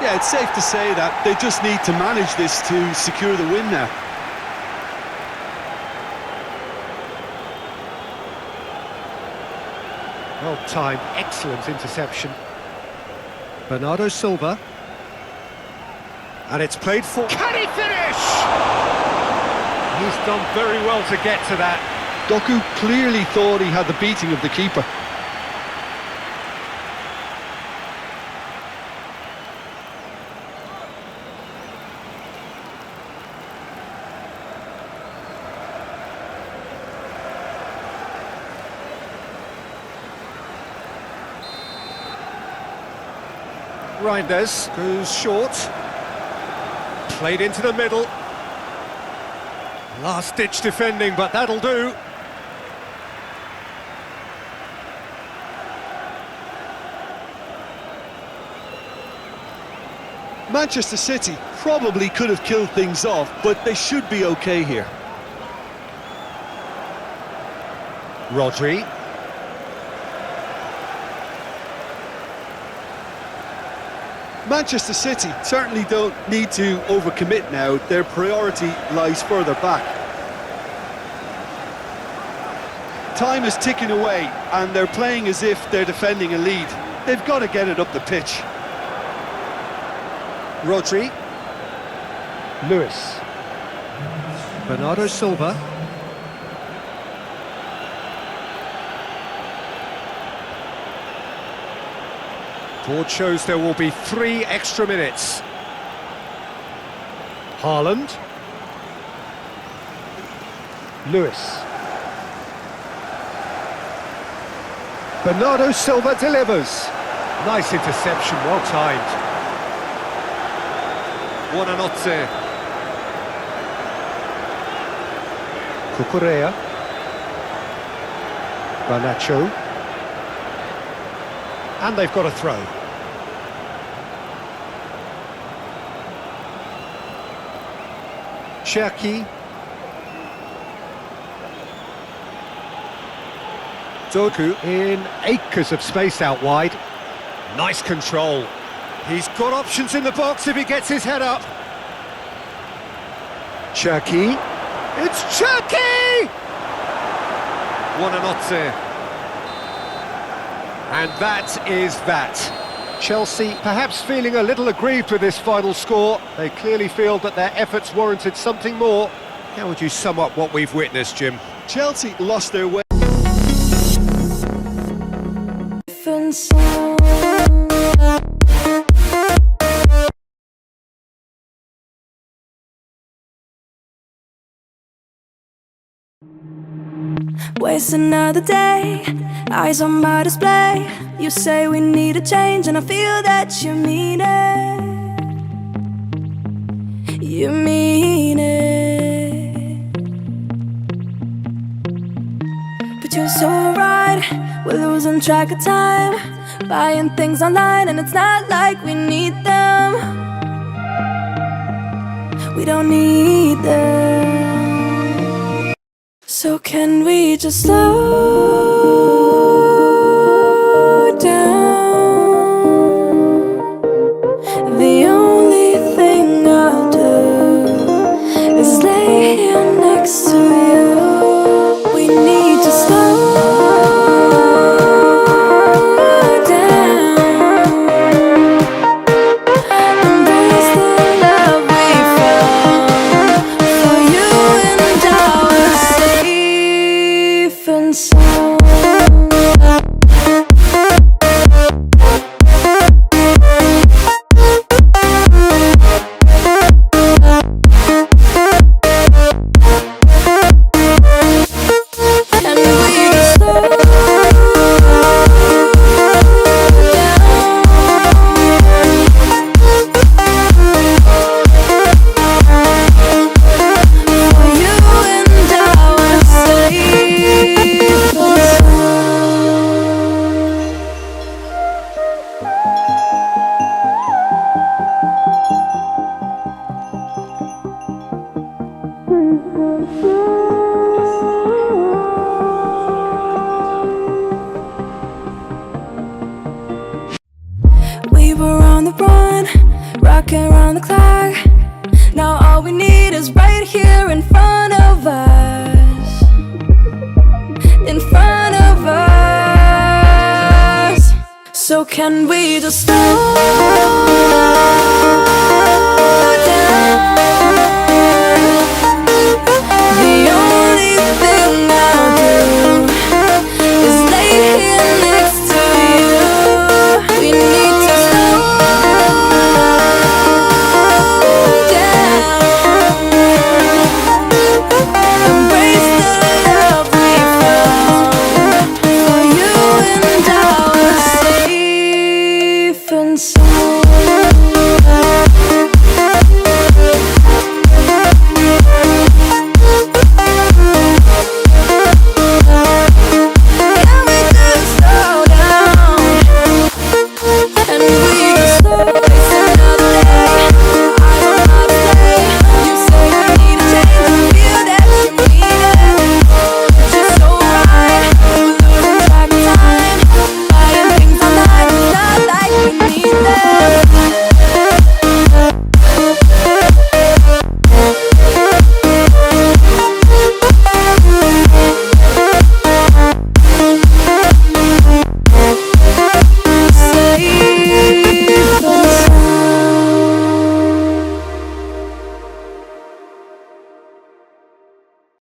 [SPEAKER 3] Yeah, it's safe to say that they just need to manage this to secure the win now.
[SPEAKER 2] Well timed, excellent interception. Bernardo Silva. And it's played for... Can he finish? He's done very well to get to that.
[SPEAKER 3] Doku clearly thought he had the beating of the keeper.
[SPEAKER 2] Reinders goes short. Played into the middle. Last-ditch defending, but that'll do.
[SPEAKER 3] Manchester City probably could have killed things off, but they should be okay here.
[SPEAKER 2] Rodri.
[SPEAKER 3] Manchester City certainly don't need to overcommit now. Their priority lies further back. Time is ticking away, and they're playing as if they're defending a lead. They've got to get it up the pitch.
[SPEAKER 2] Rodri. Lewis. Bernardo Silva. Board shows there will be 3 extra minutes. Haaland. Lewis. Bernardo Silva delivers. Nice interception, well timed. Buonanotte. Cucurella. Garnacho. And they've got a throw. Cherki. Doku in acres of space out wide. Nice control. He's got options in the box if he gets his head up. Cherki. It's Cherki! Buonanotte. And that is that. Chelsea perhaps feeling a little aggrieved with this final score. They clearly feel that their efforts warranted something more. How would you sum up what we've witnessed, Jim?
[SPEAKER 3] Chelsea lost their way.
[SPEAKER 1] Different sound. Waste another day, eyes on my display. You say we need a change, and I feel that you mean it. You mean it. But you're so right, we're losing track of time, buying things online, and it's not like we need them. We don't need them. So can we just slow down? The only thing I'll do is lay here next to you. We need to slow down. Embrace the love we found. For you and I were safe and sound. And we just slow For you and I were safe and We were on the run, rocking around the clock. Now all we need is right here in front of us. In front of us. So can we just slow down?